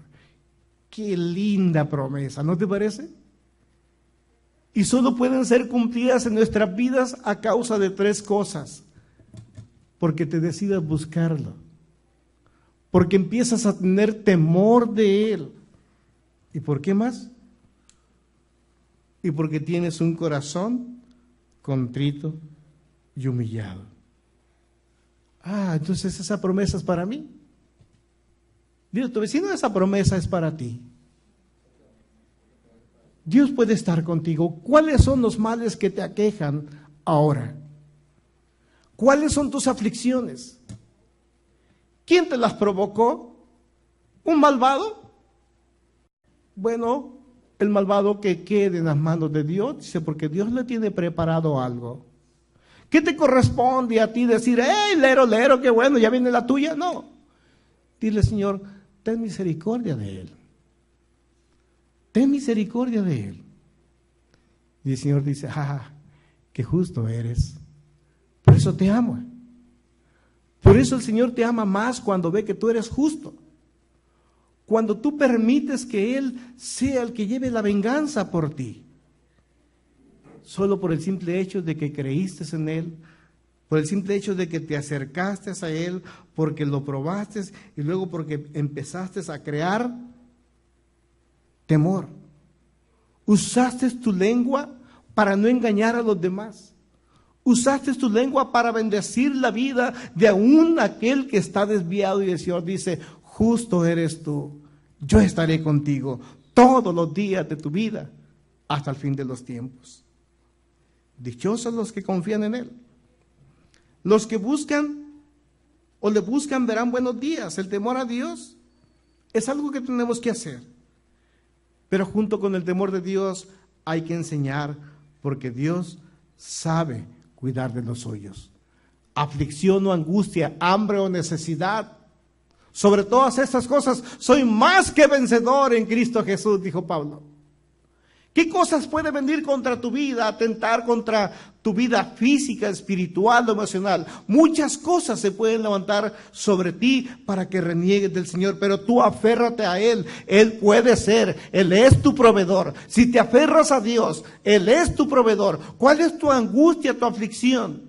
Speaker 1: Qué linda promesa, ¿no te parece? Y solo pueden ser cumplidas en nuestras vidas a causa de tres cosas. porque te decidas buscarlo, porque empiezas a tener temor de Él. ¿Y por qué más? Y porque tienes un corazón contrito y humillado. Entonces esa promesa es para mí. Dile a tu vecino, esa promesa es para ti. Dios puede estar contigo. ¿Cuáles son los males que te aquejan ahora? ¿Cuáles son tus aflicciones? ¿Quién te las provocó? ¿Un malvado? Bueno, el malvado que quede en las manos de Dios, dice, porque Dios le tiene preparado algo. ¿Qué te corresponde a ti decir, lero, lero, qué bueno, ya viene la tuya? No. Dile, Señor, ten misericordia de él. Ten misericordia de él. Y el Señor dice, qué justo eres. Por eso te amo. Por eso el Señor te ama más cuando ve que tú eres justo. Cuando tú permites que Él sea el que lleve la venganza por ti. Solo por el simple hecho de que creíste en Él, por el simple hecho de que te acercaste a Él, porque lo probaste y luego porque empezaste a crear temor. Usaste tu lengua para no engañar a los demás. Usaste tu lengua para bendecir la vida de aún aquel que está desviado, y el Señor dice, justo eres tú, yo estaré contigo todos los días de tu vida hasta el fin de los tiempos. Dichosos los que confían en Él. Los que buscan o le buscan verán buenos días. El temor a Dios es algo que tenemos que hacer. Pero junto con el temor de Dios hay que enseñar, porque Dios sabe cuidar de los suyos. Aflicción o angustia, hambre o necesidad. Sobre todas estas cosas soy más que vencedor en Cristo Jesús, dijo Pablo. ¿Qué cosas puede venir contra tu vida, atentar contra tu vida física, espiritual o emocional? Muchas cosas se pueden levantar sobre ti para que reniegues del Señor, pero tú aférrate a Él. Él puede ser, Él es tu proveedor. Si te aferras a Dios, Él es tu proveedor. ¿Cuál es tu angustia, tu aflicción?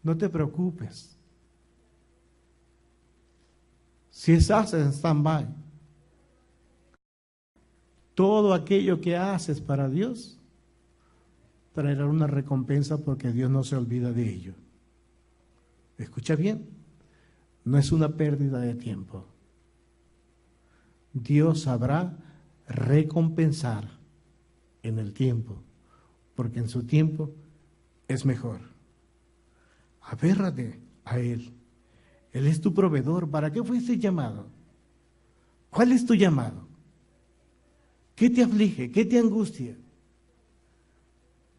Speaker 1: No te preocupes. Si estás en stand-by, todo aquello que haces para Dios traerá una recompensa, porque Dios no se olvida de ello. Escucha bien, no es una pérdida de tiempo. Dios sabrá recompensar en el tiempo, porque en su tiempo es mejor. Aférrate a Él. Él es tu proveedor. ¿Para qué fuiste llamado? ¿Cuál es tu llamado? ¿Qué te aflige? ¿Qué te angustia?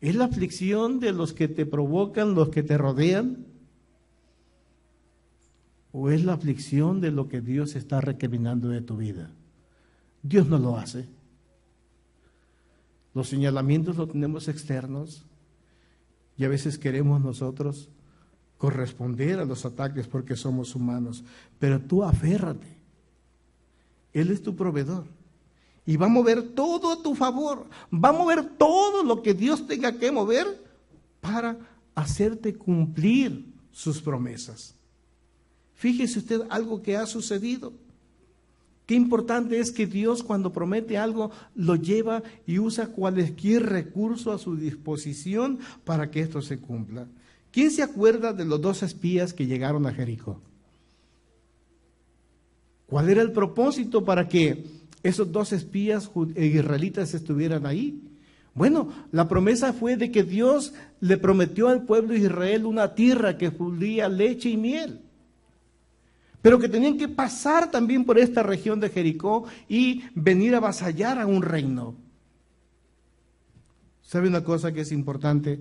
Speaker 1: ¿Es la aflicción de los que te provocan, los que te rodean? ¿O es la aflicción de lo que Dios está recriminando de tu vida? Dios no lo hace. Los señalamientos los tenemos externos y a veces queremos nosotros corresponder a los ataques porque somos humanos. Pero tú aférrate. Él es tu proveedor. Y va a mover todo a tu favor. Va a mover todo lo que Dios tenga que mover para hacerte cumplir sus promesas. Fíjese usted algo que ha sucedido. Qué importante es que Dios, cuando promete algo, lo lleva y usa cualquier recurso a su disposición para que esto se cumpla. ¿Quién se acuerda de los 2 espías que llegaron a Jericó? ¿Cuál era el propósito para que esos 2 espías israelitas estuvieran ahí? Bueno, la promesa fue de que Dios le prometió al pueblo de Israel una tierra que fluía leche y miel, pero que tenían que pasar también por esta región de Jericó y venir a avasallar a un reino. ¿Sabe una cosa que es importante?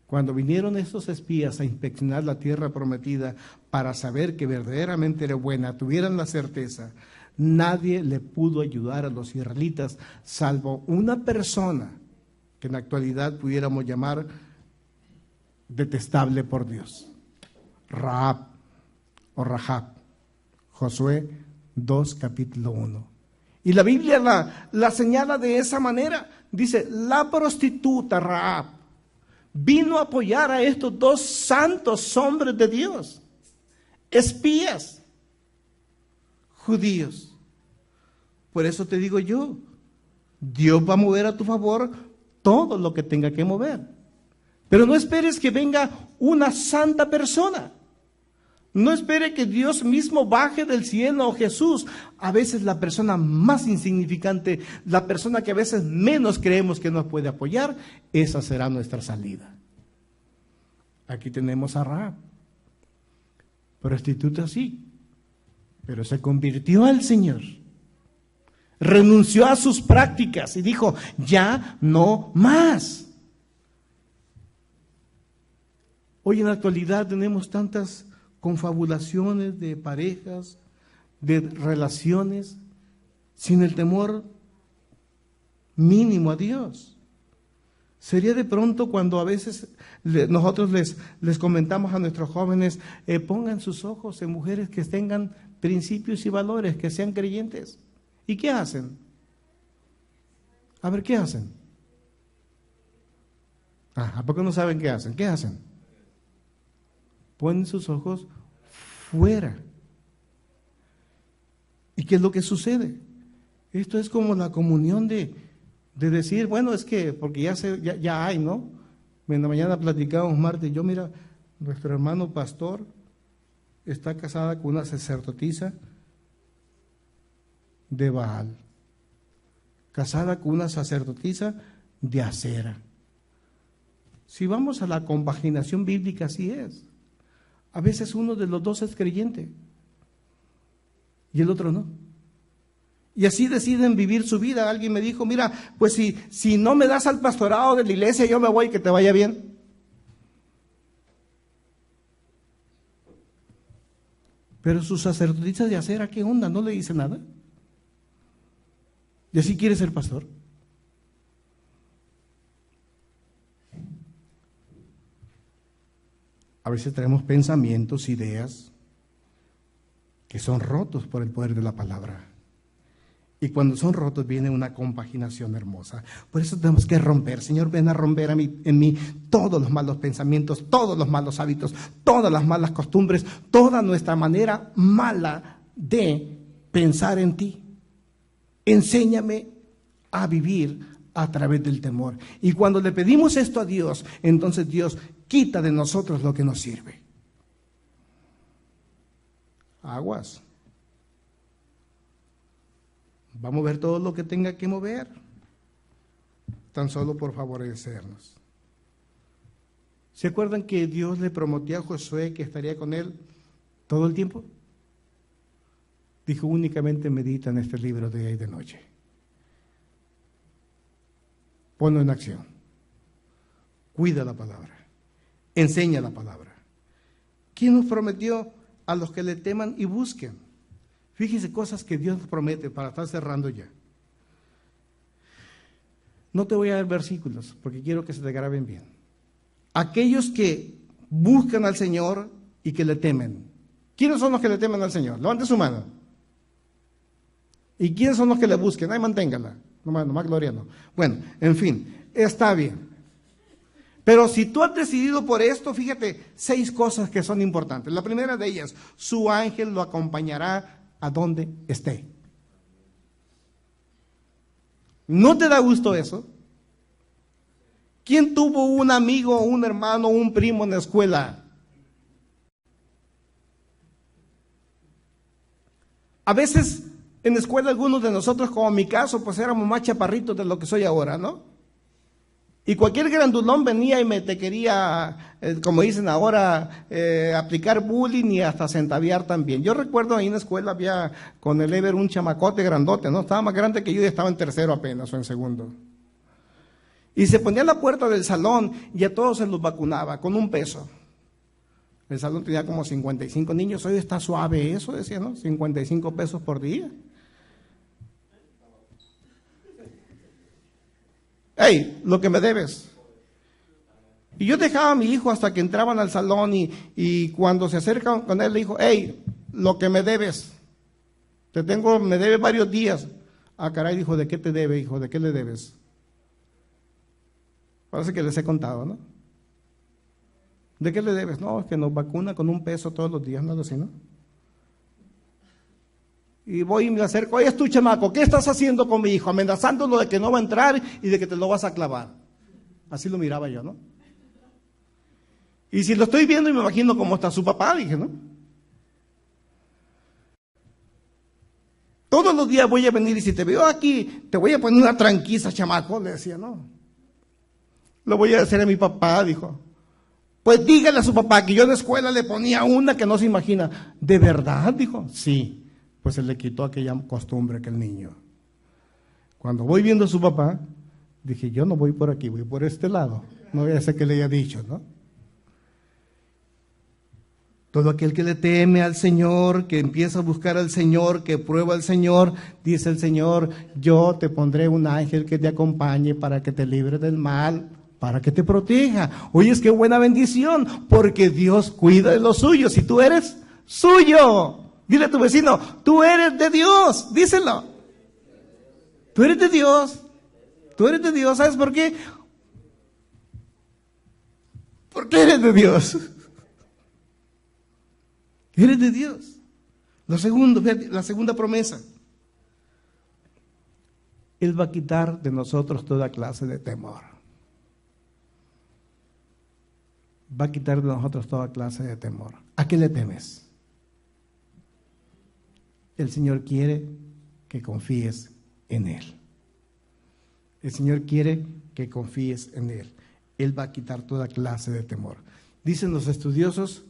Speaker 1: Cuando vinieron estos espías a inspeccionar la tierra prometida para saber que verdaderamente era buena, tuvieran la certeza, nadie le pudo ayudar a los israelitas, salvo una persona que en la actualidad pudiéramos llamar detestable por Dios: Rahab o Rahab. Josué 2, capítulo 1. Y la Biblia la señala de esa manera. Dice, la prostituta Rahab vino a apoyar a estos dos santos hombres de Dios, espías judíos. Por eso te digo yo, Dios va a mover a tu favor todo lo que tenga que mover. Pero no esperes que venga una santa persona. No espere que Dios mismo baje del cielo, o Jesús. A veces la persona más insignificante, la persona que a veces menos creemos que nos puede apoyar, esa será nuestra salida. Aquí tenemos a Rahab, prostituta sí, pero se convirtió al Señor. Renunció a sus prácticas y dijo, ya no más. Hoy en la actualidad tenemos tantas confabulaciones de parejas, de relaciones, sin el temor mínimo a Dios. Sería de pronto cuando a veces nosotros les comentamos a nuestros jóvenes, pongan sus ojos en mujeres que tengan principios y valores, que sean creyentes. ¿Y qué hacen? A ver, ¿qué hacen? ¿A poco no saben qué hacen? ¿Qué hacen? Ponen sus ojos fuera. ¿Y qué es lo que sucede? Esto es como la comunión de decir, bueno, es que, porque ya hay, ¿no? En la mañana platicábamos, Marta y yo, mira, nuestro hermano pastor está casada con una sacerdotisa de Baal, casada con una sacerdotisa de Acera. Si vamos a la compaginación bíblica, así es. A veces uno de los dos es creyente y el otro no. Y así deciden vivir su vida. Alguien me dijo, mira, pues si no me das al pastorado de la iglesia, yo me voy, que te vaya bien. Pero su sacerdotisa de Acera, ¿qué onda? ¿No le dice nada? ¿Y así quiere ser pastor? A veces traemos pensamientos, ideas que son rotos por el poder de la palabra. Y cuando son rotos viene una compaginación hermosa. Por eso tenemos que romper. Señor, ven a romper en mí todos los malos pensamientos, todos los malos hábitos, todas las malas costumbres, toda nuestra manera mala de pensar en ti. Enséñame a vivir a través del temor. Y cuando le pedimos esto a Dios, entonces Dios quita de nosotros lo que nos sirve. Aguas. Va a mover todo lo que tenga que mover, tan solo por favorecernos. ¿Se acuerdan que Dios le prometió a Josué que estaría con él todo el tiempo? Dijo, únicamente medita en este libro de día y de noche. Ponlo en acción. Cuida la palabra. Enseña la palabra. ¿Quién nos prometió? A los que le teman y busquen. Fíjese cosas que Dios nos promete para estar cerrando ya. No te voy a dar versículos porque quiero que se te graben bien. Aquellos que buscan al Señor y que le temen. ¿Quiénes son los que le temen al Señor? Levante su mano. ¿Y quiénes son los que le busquen? Ay, manténgala. No más gloria no. Bueno, en fin, está bien. Pero si tú has decidido por esto, fíjate, 6 cosas que son importantes. La primera de ellas, su ángel lo acompañará a donde esté. ¿No te da gusto eso? ¿Quién tuvo un amigo, un hermano, un primo en la escuela? A veces en la escuela algunos de nosotros, como en mi caso, pues éramos más chaparritos de lo que soy ahora, ¿no? Y cualquier grandulón venía y te quería, como dicen ahora, aplicar bullying y hasta centaviar también. Yo recuerdo ahí en la escuela había con el Ever un chamacote grandote, ¿no? Estaba más grande que yo y estaba en tercero apenas o en segundo. Y se ponía a la puerta del salón y a todos se los vacunaba con $1. El salón tenía como 55 niños. Hoy está suave eso, decía, ¿no? 55 pesos por día. Hey, lo que me debes. Y yo dejaba a mi hijo hasta que entraban al salón y cuando se acercan con él le dijo, hey, lo que me debes. Me debe varios días. Ah, caray, dijo, ¿de qué te debe, hijo? ¿De qué le debes? Parece que les he contado, ¿no? ¿De qué le debes? No, es que nos vacuna con un peso todos los días, no así, ¿no? Y voy y me acerco, oye, es tu chamaco, ¿qué estás haciendo con mi hijo? Amenazándolo de que no va a entrar y de que te lo vas a clavar. Así lo miraba yo, ¿no? Y si lo estoy viendo y me imagino cómo está su papá, dije, ¿no? Todos los días voy a venir y si te veo aquí, te voy a poner una tranquiza, chamaco, le decía, ¿no? Lo voy a hacer a mi papá, dijo. Pues dígale a su papá que yo en la escuela le ponía una que no se imagina. ¿De verdad? Dijo, sí. Pues se le quitó aquella costumbre que el niño. Cuando voy viendo a su papá, dije, yo no voy por aquí, voy por este lado. No voy a hacer que le haya dicho, ¿no? Todo aquel que le teme al Señor, que empieza a buscar al Señor, que prueba al Señor, dice el Señor, yo te pondré un ángel que te acompañe para que te libre del mal, para que te proteja. Oye, es que buena bendición, porque Dios cuida de los suyos y tú eres suyo. Dile a tu vecino, tú eres de Dios, díselo. Tú eres de Dios. Tú eres de Dios, ¿sabes por qué? Porque eres de Dios. Eres de Dios. Lo segundo, la segunda promesa. Él va a quitar de nosotros toda clase de temor. Va a quitar de nosotros toda clase de temor. ¿A qué le temes? El Señor quiere que confíes en Él. El Señor quiere que confíes en Él. Él va a quitar toda clase de temor. Dicen los estudiosos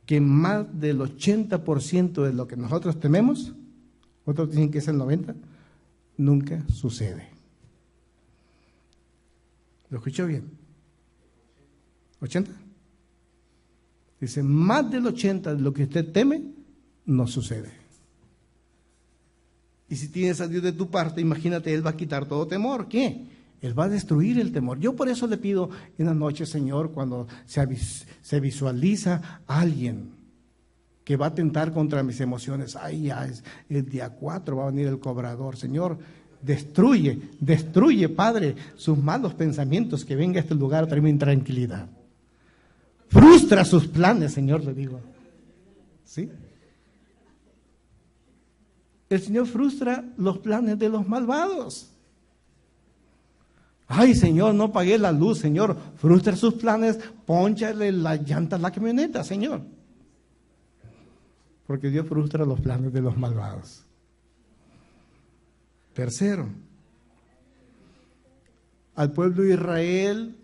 Speaker 1: que más del 80% de lo que nosotros tememos, otros dicen que es el 90%, nunca sucede. ¿Lo escuchó bien? ¿80? Dice, más del 80% de lo que usted teme, no sucede. Y si tienes a Dios de tu parte, imagínate, Él va a quitar todo temor. ¿Qué? Él va a destruir el temor. Yo por eso le pido en la noche, Señor, cuando se visualiza a alguien que va a atentar contra mis emociones. Ay, ya es el día 4, va a venir el cobrador. Señor, destruye, Padre, sus malos pensamientos, que venga a este lugar a traerme intranquilidad. Frustra sus planes, Señor, le digo. ¿Sí? El Señor frustra los planes de los malvados. Ay, Señor, no pagué la luz, Señor. Frustra sus planes, pónchale la llanta a la camioneta, Señor. Porque Dios frustra los planes de los malvados. Tercero, al pueblo de Israel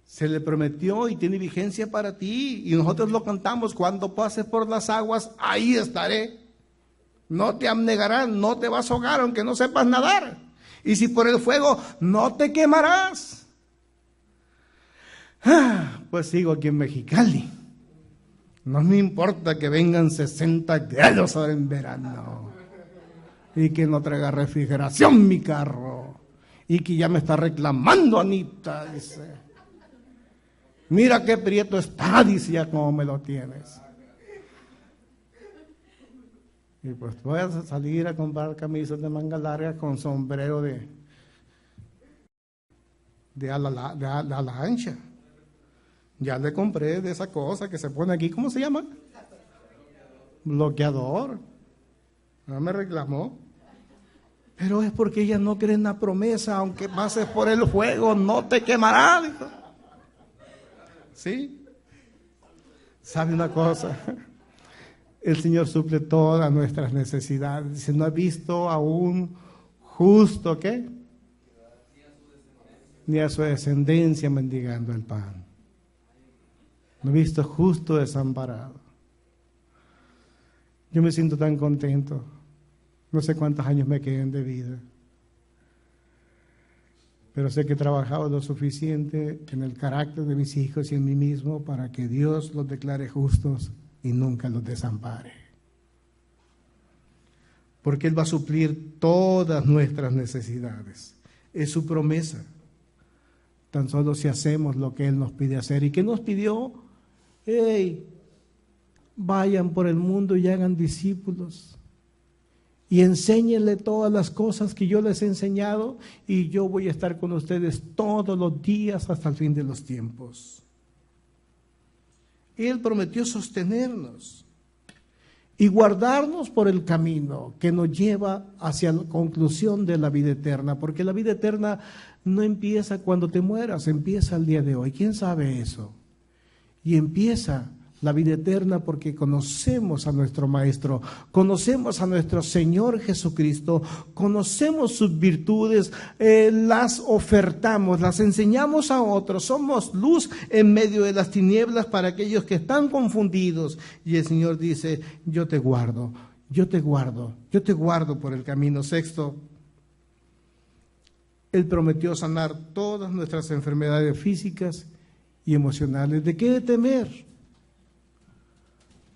Speaker 1: se le prometió y tiene vigencia para ti. Y nosotros lo cantamos, cuando pases por las aguas, ahí estaré. No te abnegarán, no te vas a ahogar aunque no sepas nadar. Y si por el fuego, no te quemarás. Pues sigo aquí en Mexicali. No me importa que vengan 60 grados ahora en verano. Y que no traiga refrigeración mi carro. Y que ya me está reclamando Anita, dice. Mira qué prieto está, dice, ya como me lo tienes. Y pues voy a salir a comprar camisas de manga larga con sombrero de ala ancha. Ya le compré de esa cosa que se pone aquí, ¿cómo se llama? Bloqueador. No me reclamó. Pero es porque ella no cree en la promesa, aunque pases por el fuego, no te quemará, dijo. ¿Sí? ¿Sabe una cosa? El Señor suple todas nuestras necesidades. Dice, ¿no ha visto a un justo qué? Ni a su descendencia mendigando el pan. No he visto justo desamparado. Yo me siento tan contento. No sé cuántos años me queden de vida. Pero sé que he trabajado lo suficiente en el carácter de mis hijos y en mí mismo para que Dios los declare justos y nunca los desampare. Porque Él va a suplir todas nuestras necesidades. Es su promesa. Tan solo si hacemos lo que Él nos pide hacer. ¿Y qué nos pidió? Hey, vayan por el mundo y hagan discípulos. Y enséñenle todas las cosas que yo les he enseñado. Y yo voy a estar con ustedes todos los días hasta el fin de los tiempos. Él prometió sostenernos y guardarnos por el camino que nos lleva hacia la conclusión de la vida eterna, porque la vida eterna no empieza cuando te mueras, empieza el día de hoy. ¿Quién sabe eso? Y empieza la vida eterna porque conocemos a nuestro Maestro, conocemos a nuestro Señor Jesucristo, conocemos sus virtudes, las ofertamos, las enseñamos a otros, somos luz en medio de las tinieblas para aquellos que están confundidos. Y el Señor dice, yo te guardo, yo te guardo, yo te guardo por el camino. Sexto, Él prometió sanar todas nuestras enfermedades físicas y emocionales. ¿De qué temer?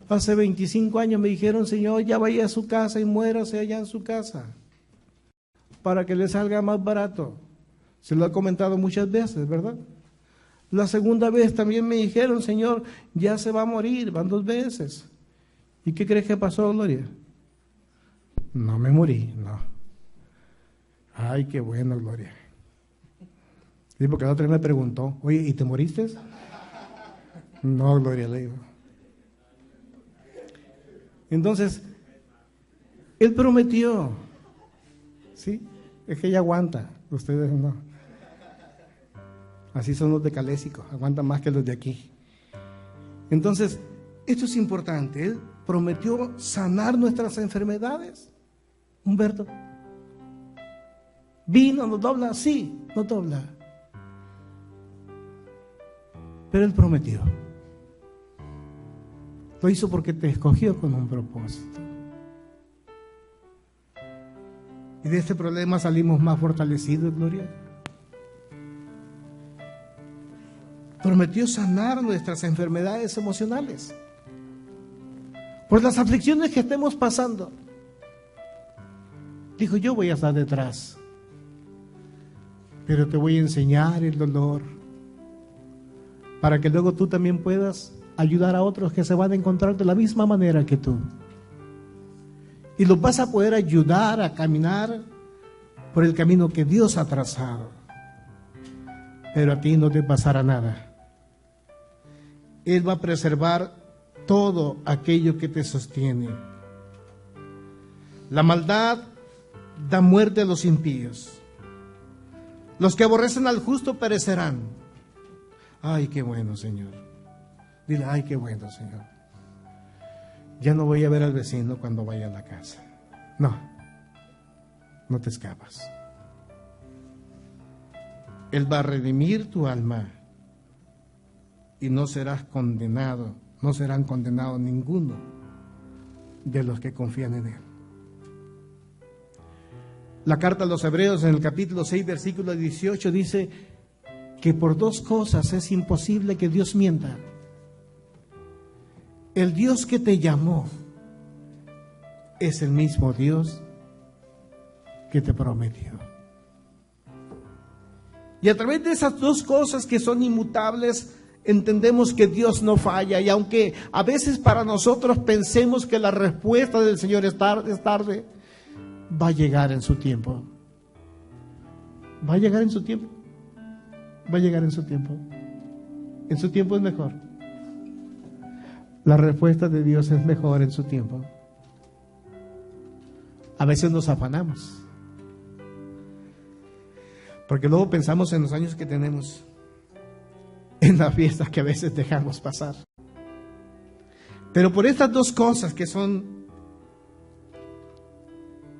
Speaker 1: Hace 25 años me dijeron, Señor, ya vaya a su casa y muérase allá en su casa, para que le salga más barato. Se lo he comentado muchas veces, ¿verdad? La segunda vez también me dijeron, Señor, ya se va a morir, van 2 veces. ¿Y qué crees que pasó, Gloria? No me morí, no. Ay, qué bueno, Gloria. Sí, porque la otra vez me preguntó, oye, ¿y te moriste? No, Gloria, le digo. Entonces, Él prometió, ¿sí? Es que ella aguanta, ustedes no. Así son los de Calésico, aguantan más que los de aquí. Entonces, esto es importante. Él prometió sanar nuestras enfermedades. Humberto, ¿vino, nos dobla? Sí, nos dobla. Pero Él prometió. Lo hizo porque te escogió con un propósito. Y de este problema salimos más fortalecidos, Gloria. Prometió sanar nuestras enfermedades emocionales por las aflicciones que estemos pasando. Dijo, yo voy a estar detrás, pero te voy a enseñar el dolor para que luego tú también puedas ayudar a otros que se van a encontrar de la misma manera que tú. Y los vas a poder ayudar a caminar por el camino que Dios ha trazado. Pero a ti no te pasará nada. Él va a preservar todo aquello que te sostiene. La maldad da muerte a los impíos. Los que aborrecen al justo perecerán. Ay, qué bueno, Señor. Dile, ay, qué bueno, Señor. Ya no voy a ver al vecino cuando vaya a la casa. No, no te escapas. Él va a redimir tu alma y no serás condenado, no serán condenados ninguno de los que confían en Él. La carta a los Hebreos en el capítulo 6, versículo 18 dice que por 2 cosas es imposible que Dios mienta. El Dios que te llamó es el mismo Dios que te prometió. Y a través de esas 2 cosas que son inmutables, entendemos que Dios no falla. Y aunque a veces para nosotros pensemos que la respuesta del Señor es tarde, va a llegar en su tiempo. Va a llegar en su tiempo. Va a llegar en su tiempo. En su tiempo es mejor. La respuesta de Dios es mejor en su tiempo. A veces nos afanamos, porque luego pensamos en los años que tenemos, en las fiestas que a veces dejamos pasar. Pero por estas 2 cosas que son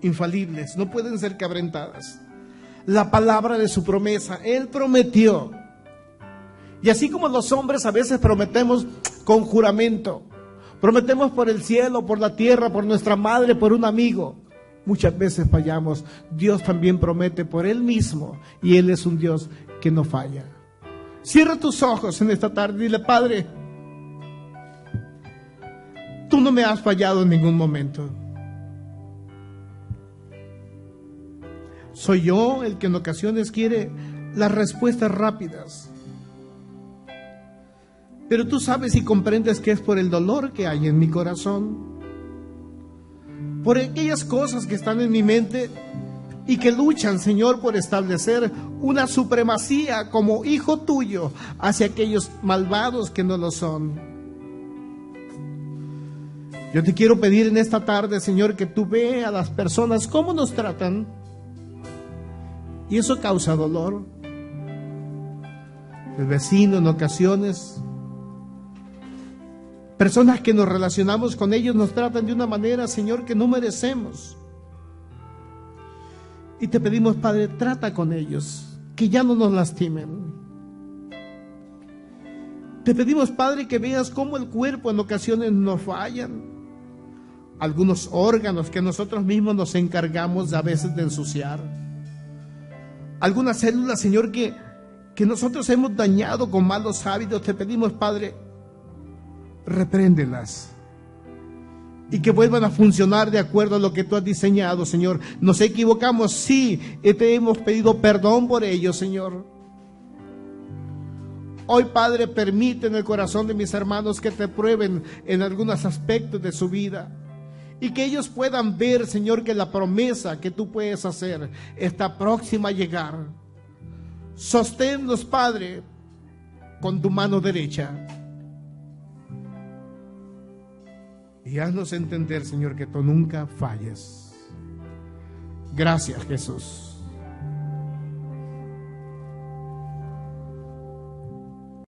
Speaker 1: infalibles, no pueden ser quebrantadas. La palabra de su promesa, Él prometió. Y así como los hombres a veces prometemos con juramento, prometemos por el cielo, por la tierra, por nuestra madre, por un amigo, muchas veces fallamos. Dios también promete por Él mismo, y Él es un Dios que no falla. Cierra tus ojos en esta tarde y dile, Padre, tú no me has fallado en ningún momento. Soy yo el que en ocasiones quiere las respuestas rápidas. Pero tú sabes y comprendes que es por el dolor que hay en mi corazón, por aquellas cosas que están en mi mente y que luchan, Señor, por establecer una supremacía como hijo tuyo hacia aquellos malvados que no lo son. Yo te quiero pedir en esta tarde, Señor, que tú veas a las personas cómo nos tratan. Y eso causa dolor. El vecino en ocasiones, personas que nos relacionamos con ellos nos tratan de una manera, Señor, que no merecemos. Y te pedimos, Padre, trata con ellos, que ya no nos lastimen. Te pedimos, Padre, que veas cómo el cuerpo en ocasiones nos fallan. Algunos órganos que nosotros mismos nos encargamos a veces de ensuciar. Algunas células, Señor, que nosotros hemos dañado con malos hábitos. Te pedimos, Padre, repréndelas y que vuelvan a funcionar de acuerdo a lo que tú has diseñado, Señor. Nos equivocamos, sí, y te hemos pedido perdón por ello, Señor. Hoy, Padre, permite en el corazón de mis hermanos que te prueben en algunos aspectos de su vida y que ellos puedan ver, Señor, que la promesa que tú puedes hacer está próxima a llegar. Sosténnos, Padre, con tu mano derecha. Y haznos entender, Señor, que tú nunca falles. Gracias, Jesús.